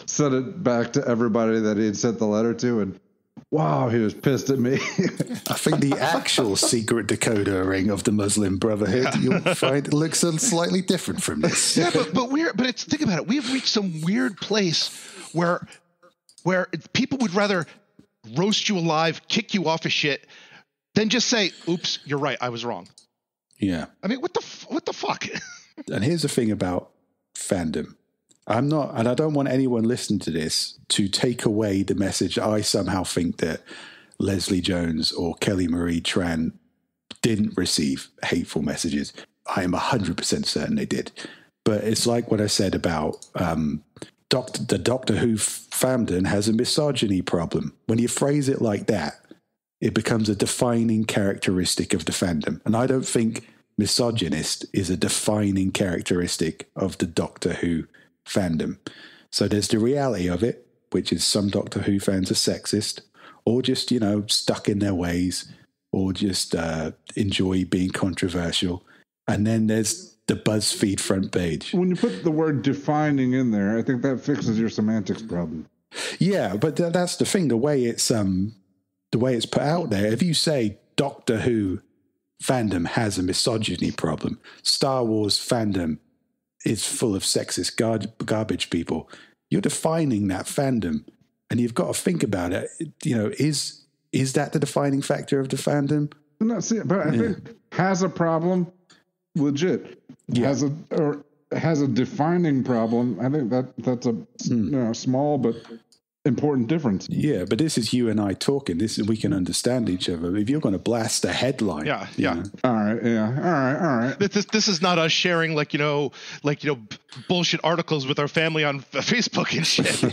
B: sent it back to everybody that he had sent the letter to, and wow, he was pissed at me.
C: I think the actual secret decoder ring of the Muslim Brotherhood, you'll find, looks slightly different from this.
A: Yeah, but it's think about it. We've reached some weird place where people would rather roast you alive, kick you off of shit, than just say, "Oops, you're right, I was wrong."
C: Yeah.
A: I mean, what the fuck?
C: And here's the thing about fandom. I'm not, and I don't want anyone listening to this to take away the message that I somehow think that Leslie Jones or Kelly Marie Tran didn't receive hateful messages. I am 100% certain they did. But it's like what I said about the Doctor Who fandom has a misogyny problem. When you phrase it like that, it becomes a defining characteristic of the fandom. And I don't think misogynist is a defining characteristic of the Doctor Who fandom. So there's the reality of it, which is some Doctor Who fans are sexist or just, you know, stuck in their ways or just enjoy being controversial. And then there's the BuzzFeed front page.
B: When you put the word defining in there, I think that fixes your semantics problem.
C: Yeah, but that's the thing. The way it's put out there, if you say Doctor Who fandom has a misogyny problem, Star Wars fandom is full of sexist garbage people, you're defining that fandom, and you've got to think about it. You know, is that the defining factor of the fandom?
B: No, see, but I think has a problem, legit.
C: Yeah.
B: Has a defining problem. I think that's a small but important difference.
C: Yeah, but this is you and I talking. We can understand each other. If you're going to blast a headline,
A: yeah.
C: know.
B: All right.
A: This is not us sharing like bullshit articles with our family on Facebook and shit.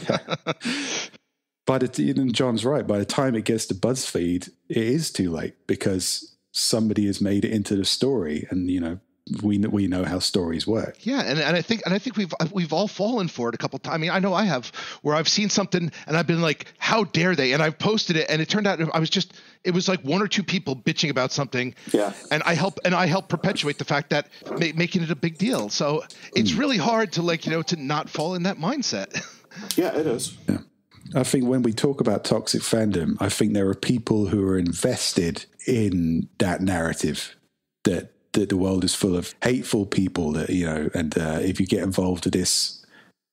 C: But John's right. By the time it gets to BuzzFeed, it is too late because somebody has made it into the story, and you know. We know how stories work. Yeah, and
A: I think we've all fallen for it a couple times. I mean, I know I have, where I've seen something and I've been like, how dare they? And I've posted it, and it turned out it was like one or two people bitching about something.
D: Yeah.
A: And I help perpetuate the fact that making it a big deal. So it's really hard to to not fall in that mindset.
D: Yeah, it is.
C: Yeah. I think when we talk about toxic fandom, I think there are people who are invested in that narrative that the world is full of hateful people that, and if you get involved with this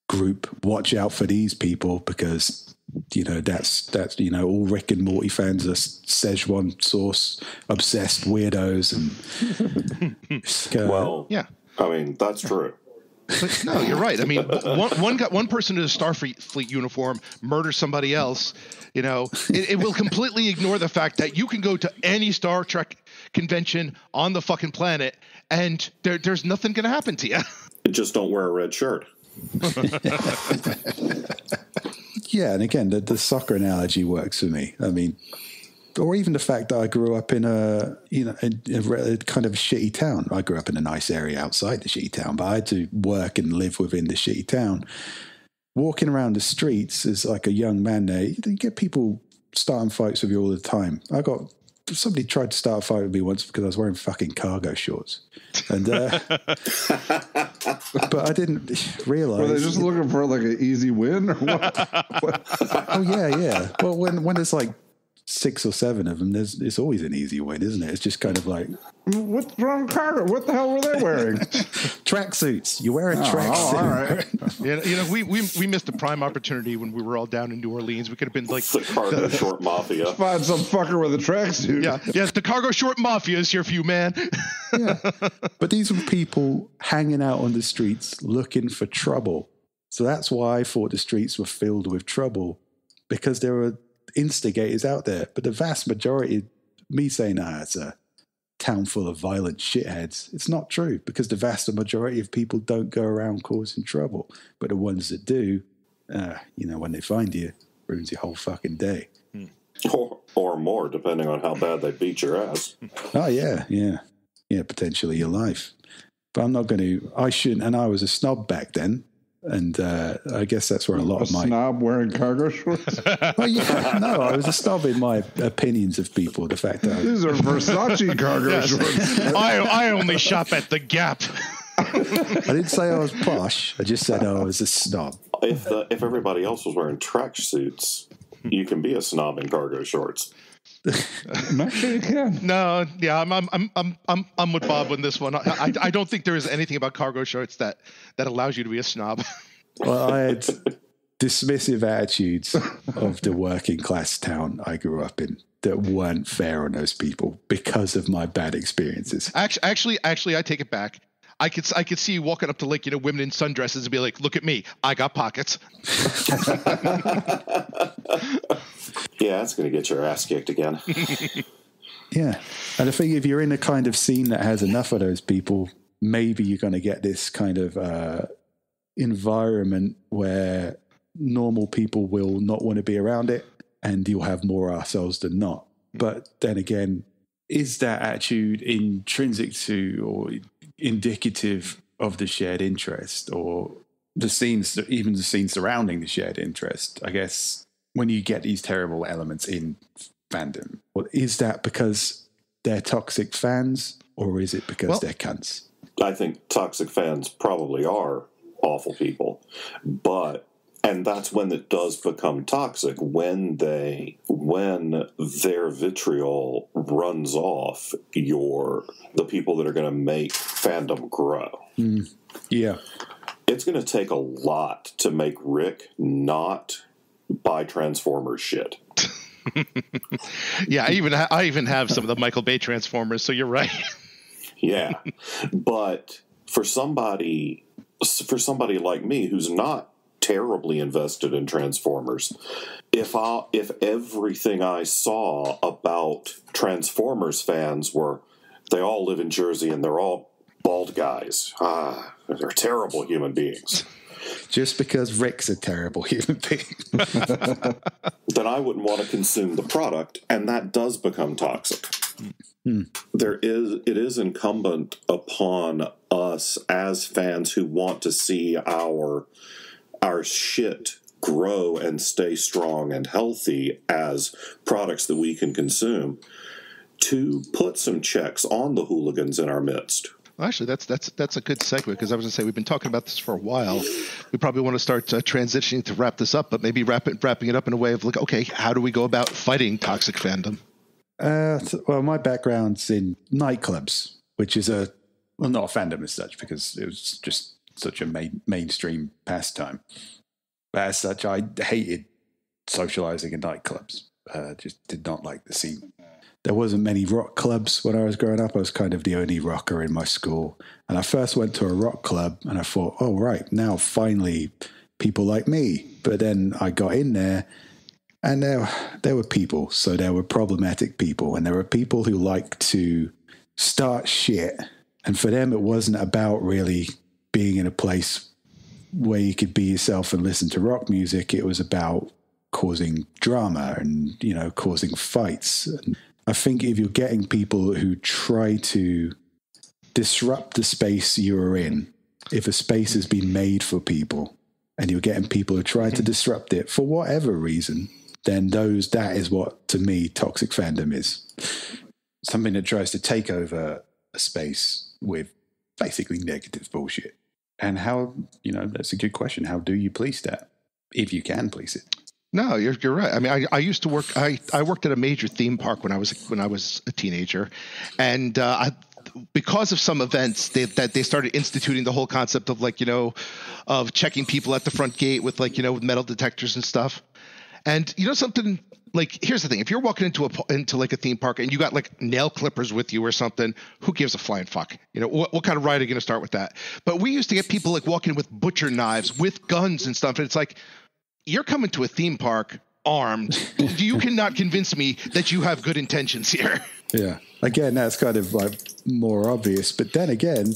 C: group, watch out for these people because, that's all Rick and Morty fans are Szechuan sauce obsessed weirdos. And
D: well, yeah, I mean, that's true.
A: But no, you're right. I mean, one person in a Starfleet uniform murders somebody else. It will completely ignore the fact that you can go to any Star Trek convention on the fucking planet and there's nothing going to happen to you.
D: Just don't wear a red shirt.
C: Yeah, and again, the soccer analogy works for me. I mean, or even the fact that I grew up in a kind of shitty town. I grew up in a nice area outside the shitty town, but I had to work and live within the shitty town. Walking around the streets as like a young man there, you get people starting fights with you all the time. I got somebody tried to start a fight with me once because I was wearing fucking cargo shorts. And but I didn't realize.
B: Were they just looking for like an easy win or what?
C: Oh yeah. Well, when there's like 6 or 7 of them, it's always an easy win, isn't it? It's just kind of like,
B: what's wrong, cargo? What the hell were they wearing?
C: Tracksuits. You're wearing tracksuits.
B: All right.
A: We missed a prime opportunity when we were all down in New Orleans. We could have been like
D: the cargo short mafia.
B: Find some fucker with a tracksuit.
A: Yeah, yes, the cargo short mafia is here for you, man.
C: Yeah. But these were people hanging out on the streets looking for trouble. So that's why I thought the streets were filled with trouble, because there were instigators out there. But the vast majority, me saying, it's a town full of violent shitheads, it's not true, because the vast majority of people don't go around causing trouble. But the ones that do, when they find you, ruins your whole fucking day.
D: Or more, depending on how bad they beat your ass.
C: Oh, yeah, potentially your life. But I shouldn't, and I was a snob back then. And I guess that's where a lot of my
B: snob wearing cargo shorts.
C: Well, yeah, no, I was a snob in my opinions of people. The fact that
B: these are Versace cargo shorts.
A: I only shop at the Gap.
C: I didn't say I was posh. I just said I was a snob.
D: If everybody else was wearing tracksuits, you can be a snob in cargo shorts.
B: I'm not sure you can.
A: No, yeah, I'm with Bob on this one. I don't think there is anything about cargo shorts that allows you to be a snob.
C: Well, I had dismissive attitudes of the working class town I grew up in that weren't fair on those people because of my bad experiences.
A: Actually, I take it back. I could see you walking up to women in sundresses and be like, "Look at me, I got pockets."
D: Yeah, that's going to get your ass kicked again.
C: Yeah. And I think if you're in a kind of scene that has enough of those people, maybe you're going to get this kind of environment where normal people will not want to be around it, and you'll have more ourselves than not. But then again, is that attitude intrinsic to or indicative of the shared interest, or the scenes surrounding the shared interest? I guess when you get these terrible elements in fandom, well, is that because they're toxic fans, or is it because they're cunts?
D: I think toxic fans probably are awful people, and that's when it does become toxic, when their vitriol runs off the people that are going to make fandom grow.
C: Yeah.
D: It's going to take a lot to make Rick not buy Transformers shit.
A: Yeah, I even have some of the Michael Bay Transformers, so you're right.
D: Yeah. But for somebody like me who's not terribly invested in Transformers, if everything I saw about Transformers fans were they all live in Jersey and they're all bald guys, they're terrible human beings,
C: just because Rick's a terrible human being,
D: then I wouldn't want to consume the product, and that does become toxic. It is incumbent upon us as fans who want to see our shit grow and stay strong and healthy as products that we can consume, to put some checks on the hooligans in our midst.
A: Actually, that's a good segue, because I was going to say we've been talking about this for a while. We probably want to start transitioning to wrap this up, but maybe wrapping it up in a way of like, okay, how do we go about fighting toxic fandom?
C: Well, my background's in nightclubs, which is not a fandom as such, because it was just such a mainstream pastime. But as such, I hated socializing in nightclubs. Just did not like the scene. There wasn't many rock clubs when I was growing up. I was kind of the only rocker in my school. And I first went to a rock club and I thought, oh, right, now finally people like me. But then I got in there and there were people. So there were problematic people, and there were people who liked to start shit. And for them, it wasn't about really being in a place where you could be yourself and listen to rock music. It was about causing drama and, causing fights. And I think if you're getting people who try to disrupt the space you're in, if a space has been made for people and you're getting people who try to disrupt it for whatever reason, then that is what, to me, toxic fandom is. Something that tries to take over a space with basically negative bullshit. And how, that's a good question. How do you police that? If you can police it.
A: No, you're right. I mean, I used to work. I worked at a major theme park when I was a teenager, and because of some events that they started instituting the whole concept of of checking people at the front gate with with metal detectors and stuff. And something, here's the thing: if you're walking into a theme park and you got nail clippers with you or something, who gives a flying fuck? What kind of ride are you going to start with that? But we used to get people walking with butcher knives, with guns and stuff, and it's like, you're coming to a theme park armed. You cannot convince me that you have good intentions here.
C: Yeah. Again, that's kind of more obvious. But then again,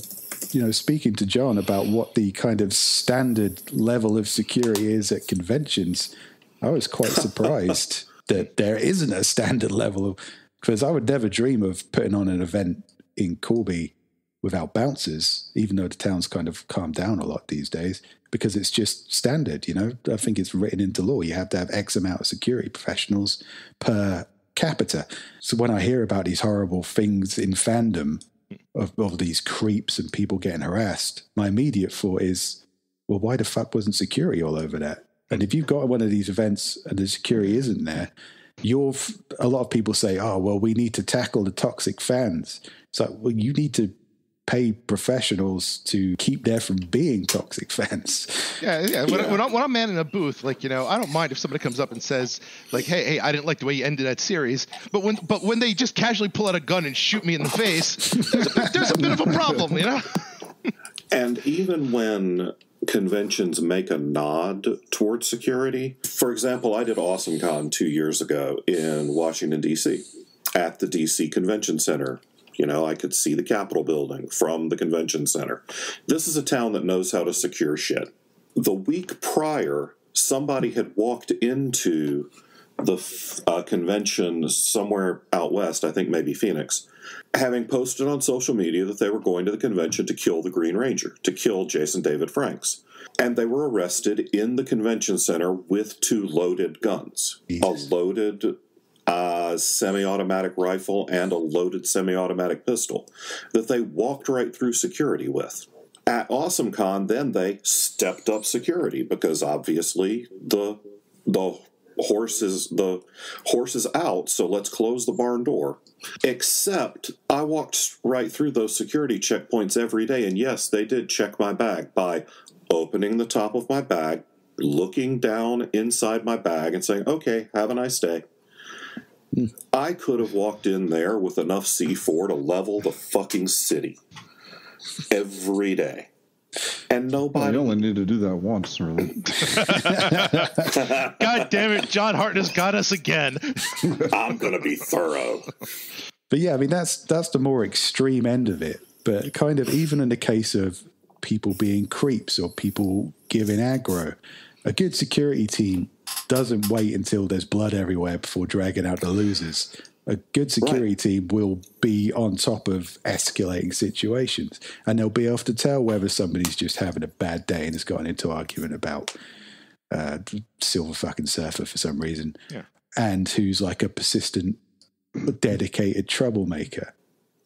C: speaking to John about what the kind of standard level of security is at conventions, I was quite surprised that there isn't a standard level because I would never dream of putting on an event in Corby without bouncers, even though the town's kind of calmed down a lot these days, because it's just standard, I think it's written into law. You have to have X amount of security professionals per capita. So when I hear about these horrible things in fandom of these creeps and people getting harassed, my immediate thought is, well, why the fuck wasn't security all over that? And if you've got one of these events and the security isn't there, a lot of people say, oh, well, we need to tackle the toxic fans. It's like, well, you need to pay professionals to keep there from being toxic fans.
A: Yeah. When I'm manning a booth, I don't mind if somebody comes up and says, hey, I didn't like the way you ended that series. But when they just casually pull out a gun and shoot me in the face, there's a bit of a problem,
D: And even when conventions make a nod towards security, for example, I did AwesomeCon 2 years ago in Washington, D.C. at the D.C. Convention Center. I could see the Capitol building from the convention center. This is a town that knows how to secure shit. The week prior, somebody had walked into the convention somewhere out west, I think maybe Phoenix, having posted on social media that they were going to the convention to kill the Green Ranger, to kill Jason David Franks. And they were arrested in the convention center with 2 loaded guns. Jesus. A loaded semi-automatic rifle and a loaded semi-automatic pistol that they walked right through security with. At AwesomeCon, then they stepped up security because obviously the horse is out, so let's close the barn door. Except I walked right through those security checkpoints every day, and yes, they did check my bag by opening the top of my bag, looking down inside my bag and saying, okay, have a nice day. I could have walked in there with enough C4 to level the fucking city every day. And nobody...
B: Well, you only need to do that once, really.
A: God damn it, John Hartness got us again.
D: I'm going to be thorough.
C: But yeah, I mean, that's the more extreme end of it. But kind of even in the case of people being creeps or people giving aggro, a good security team doesn't wait until there's blood everywhere before dragging out the losers. A good security team will be on top of escalating situations, and they'll be able to tell whether somebody's just having a bad day and has gotten into an argument about Silver fucking Surfer for some reason, and who's like a persistent, dedicated troublemaker.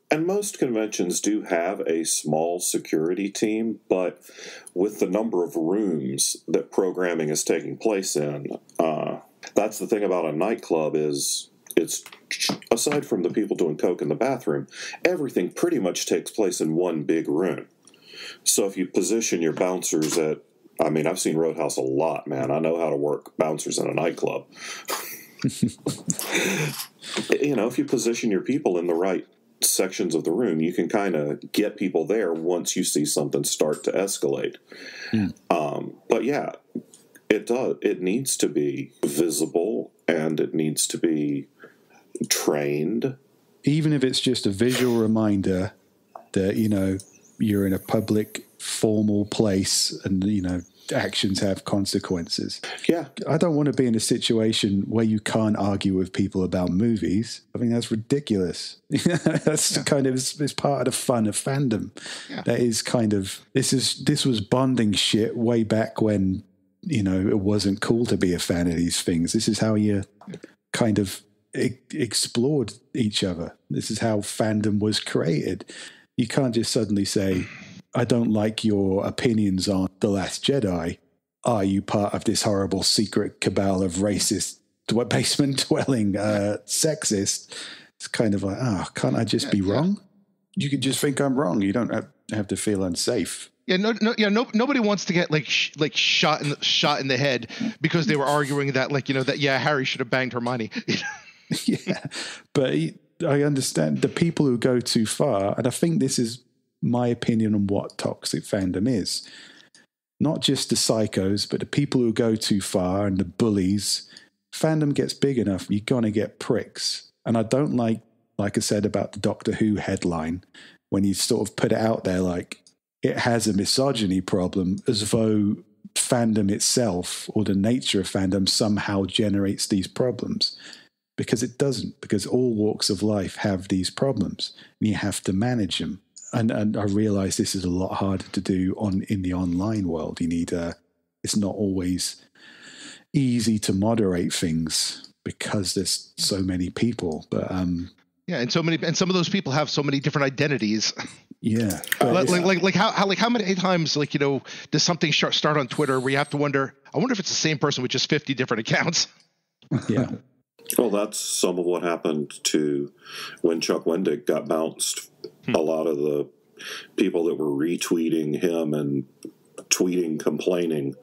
D: And most conventions do have a small security team, but with the number of rooms that programming is taking place in, that's the thing about a nightclub is it's, aside from the people doing coke in the bathroom, everything pretty much takes place in one big room. So if you position your bouncers at, I mean, I've seen Roadhouse a lot, man. I know how to work bouncers in a nightclub. If you position your people in the right sections of the room, you can kind of get people there once you see something start to escalate. But yeah, it needs to be visible and it needs to be trained.
C: Even if it's just a visual reminder that, you're in a public, formal place and, actions have consequences.
D: Yeah.
C: I don't want to be in a situation where you can't argue with people about movies. I think that's ridiculous. That's kind of, it's part of the fun of fandom. Yeah. That is kind of, this was bonding shit way back when it wasn't cool to be a fan of these things. This is how you kind of explored each other. This is how fandom was created. You can't just suddenly say, I don't like your opinions on The Last Jedi. Are you part of this horrible secret cabal of racist, basement dwelling, sexist? It's kind of like, can't I just be wrong? You can just think I'm wrong. You don't have to feel unsafe.
A: Yeah, nobody wants to get shot in the head because they were arguing that Harry should have banged Hermione.
C: Yeah, but I understand the people who go too far, and I think this is my opinion on what toxic fandom is. Not just the psychos, but the people who go too far and the bullies. Fandom gets big enough, you're going to get pricks. And I don't like I said about the Doctor Who headline, when you sort of put it out there like it has a misogyny problem, as though fandom itself or the nature of fandom somehow generates these problems. Because it doesn't, because all walks of life have these problems and you have to manage them. And I realize this is a lot harder to do in the online world. You need it's not always easy to moderate things because there's so many people. But
A: and some of those people have so many different identities.
C: Yeah,
A: how many times does something start on Twitter where you have to wonder? I wonder if it's the same person with just 50 different accounts.
C: Yeah.
D: Well, that's some of what happened to when Chuck Wendig got bounced. A lot of the people that were retweeting him and complaining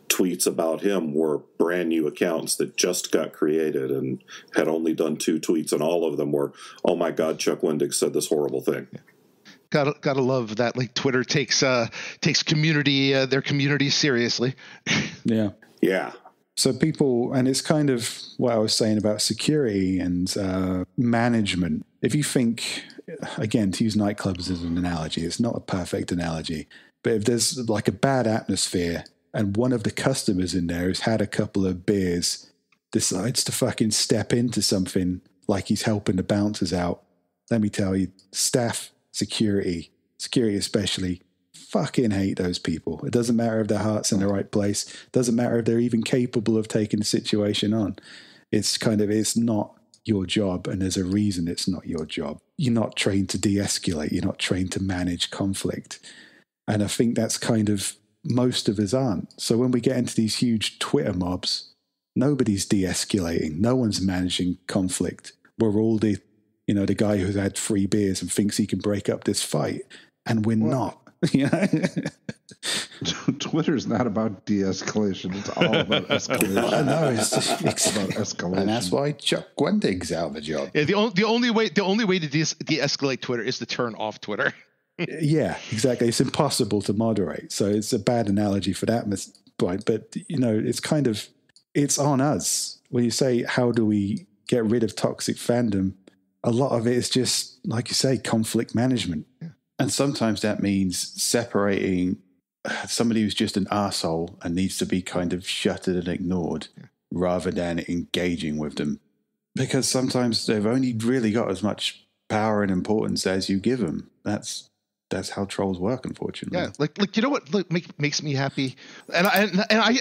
D: tweets about him were brand new accounts that just got created and had only done 2 tweets, and all of them were, "Oh my God, Chuck Wendig said this horrible thing."
A: Gotta love that. Twitter takes community their community seriously.
C: Yeah.
D: Yeah.
C: So people, and it's kind of what I was saying about security and management. If you think, again, to use nightclubs as an analogy, it's not a perfect analogy, but if there's a bad atmosphere and one of the customers in there who's had a couple of beers decides to fucking step into something like he's helping the bouncers out, let me tell you, staff, security especially, fucking hate those people. It doesn't matter if their heart's in the right place. It doesn't matter if they're even capable of taking the situation on. It's not your job, and there's a reason it's not your job. You're not trained to de-escalate. You're not trained to manage conflict. And I think that's kind of, most of us aren't. So when we get into these huge Twitter mobs, nobody's de-escalating. No one's managing conflict. We're all the guy who's had 3 beers and thinks he can break up this fight, and we're not.
B: Twitter's not about de-escalation. It's all about escalation.
C: I know, it's
B: about escalation,
C: and that's why Chuck Wendig's out of the job.
A: Yeah, the only way to de-escalate Twitter is to turn off Twitter.
C: Yeah, exactly. It's impossible to moderate, so it's a bad analogy for that point. But it's kind of, it's on us. When you say how do we get rid of toxic fandom, a lot of it is just, like you say, conflict management. Yeah. And sometimes that means separating somebody who's just an arsehole and needs to be kind of shuttered and ignored rather than engaging with them. Because sometimes they've only really got as much power and importance as you give them. That's how trolls work, unfortunately.
A: Yeah, you know what makes me happy? And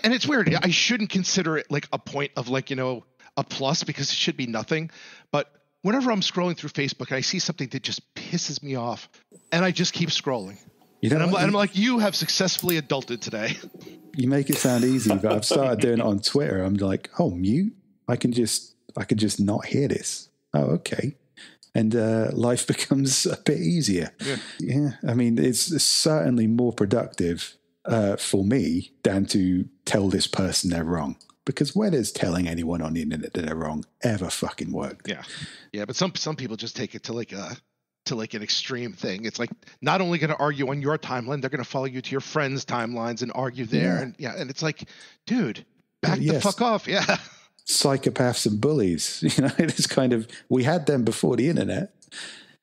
A: it's weird. I shouldn't consider it a point of a plus, because it should be nothing. But whenever I'm scrolling through Facebook and I see something that just pisses me off, and I just keep scrolling. I'm like, you have successfully adulted today.
C: You make it sound easy, but I've started doing it on Twitter. I'm like, mute. I can just not hear this. Oh, okay. And life becomes a bit easier. Yeah. I mean, it's certainly more productive for me than to tell this person they're wrong. Because when is telling anyone on the internet that they're wrong ever fucking worked?
A: Yeah. But some people just take it to an extreme thing. It's not only going to argue on your timeline, they're going to follow you to your friends' timelines and argue there.
C: Yeah.
A: And it's dude, back the fuck off. Yeah.
C: Psychopaths and bullies. It's kind of, we had them before the internet.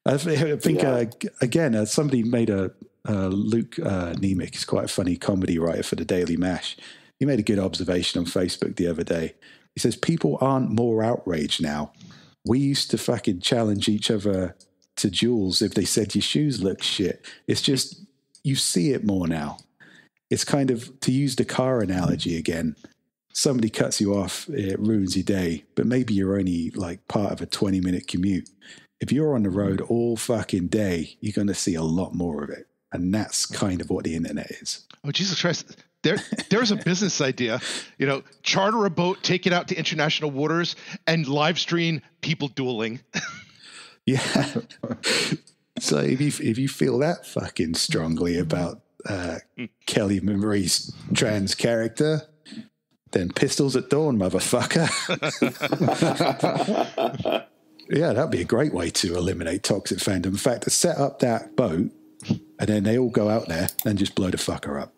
C: I think again, somebody made Luke Nemec is quite a funny comedy writer for the Daily Mash. He made a good observation on Facebook the other day. He says, people aren't more outraged now. We used to fucking challenge each other to duels if they said your shoes look shit. It's just, you see it more now. it's kind of, to use the car analogy again, somebody cuts you off, it ruins your day, but maybe you're only like part of a 20-minute commute. If you're on the road all fucking day, you're going to see a lot more of it. And that's kind of what the internet is.
A: Oh, Jesus Christ. There's a business idea, charter a boat, take it out to international waters, and live stream people dueling.
C: Yeah. So if you feel that fucking strongly about Kelly Marie's trans character, then pistols at dawn, motherfucker. Yeah, that'd be a great way to eliminate toxic fandom. In fact, to set up that boat, and then they all go out there and just blow the fucker up.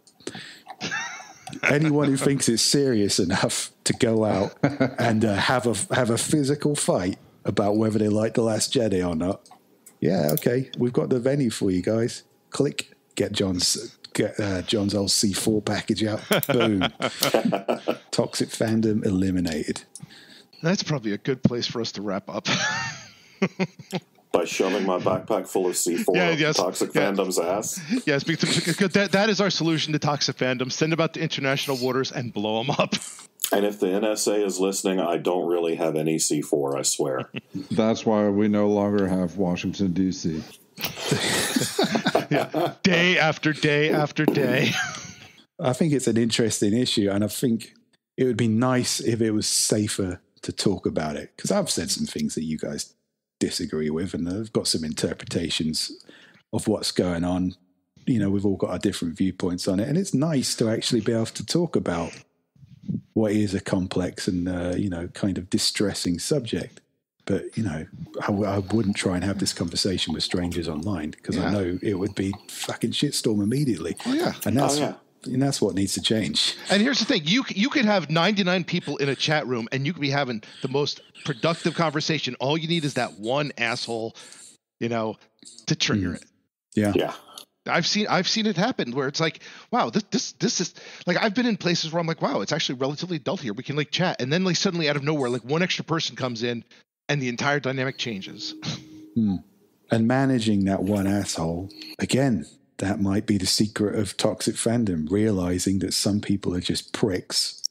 C: Anyone who thinks it's serious enough to go out and have a physical fight about whether they like The Last Jedi or not, yeah, okay, we've got the venue for you guys. Click, get John's old C4 package out. Boom. Toxic fandom eliminated.
A: That's probably a good place for us to wrap up.
D: By shoving my backpack full of C4 toxic fandom's ass.
A: Yes, because that is our solution to toxic fandom. Send them out to international waters and blow them up.
D: And if the NSA is listening, I don't really have any C4, I swear.
B: That's why we no longer have Washington, D.C.
A: Yeah. Day after day after day.
C: I think it's an interesting issue, and I think it would be nice if it was safer to talk about it, because I've said some things that you guys disagree with, and I've got some interpretations of what's going on. We've all got our different viewpoints on it, and it's nice to actually be able to talk about what is a complex and kind of distressing subject. But I wouldn't try and have this conversation with strangers online, because I know it would be fucking shitstorm immediately.
A: Oh yeah,
C: and that's what needs to change.
A: And here's the thing: you could have 99 people in a chat room, and you could be having the most productive conversation. All you need is that one asshole, to trigger it.
C: Yeah.
D: Yeah.
A: I've seen it happen where it's like, wow, this is like, I've been in places where I'm like, wow, it's actually relatively adult here. We can like chat, and then like suddenly out of nowhere, like one extra person comes in, and the entire dynamic changes.
C: And managing that one asshole again. That might be the secret of toxic fandom, realizing that some people are just pricks,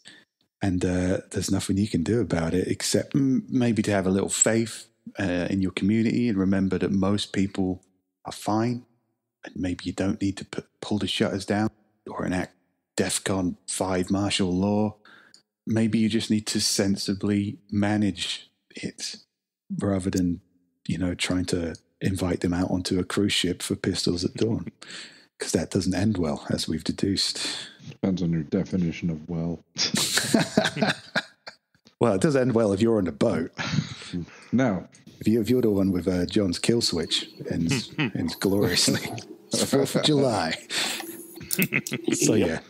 C: and there's nothing you can do about it except maybe to have a little faith in your community and remember that most people are fine, and maybe you don't need to pull the shutters down or enact DEFCON 5 martial law. Maybe you just need to sensibly manage it rather than, trying to invite them out onto a cruise ship for pistols at dawn, because that doesn't end well, as we've deduced.
B: Depends on your definition of well.
C: Well, it does end well if you're on a boat.
B: No.
C: If you're the one with John's kill switch, ends gloriously. It's 4th of July. So yeah,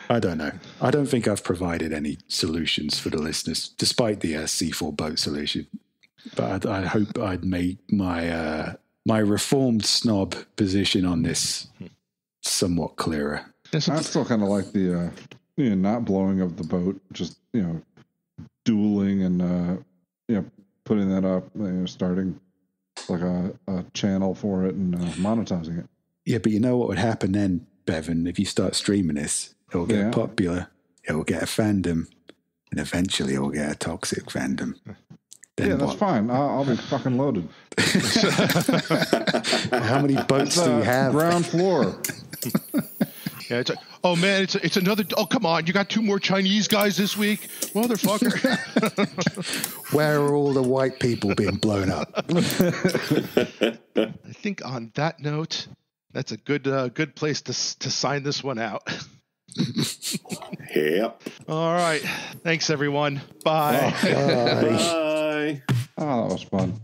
C: I don't know. I don't think I've provided any solutions for the listeners, despite the C4 boat solution. But I hope I'd made my reformed snob position on this somewhat clearer.
B: I still kind of like the not blowing of the boat, just dueling and putting that up, starting like a channel for it and monetizing it.
C: Yeah, but you know what would happen then, Bevan? If you start streaming this, it will get popular, it will get a fandom, and eventually it will get a toxic fandom. Then
B: that's fine. I'll be fucking loaded.
C: How many boats do you have?
B: Ground floor.
A: Yeah, it's another. Oh, come on! You got 2 more Chinese guys this week, motherfucker.
C: Where are all the white people being blown up?
A: I think on that note, that's a good place to sign this one out.
D: Yep.
A: All right. Thanks, everyone. Bye.
D: Bye.
B: Oh, that was fun.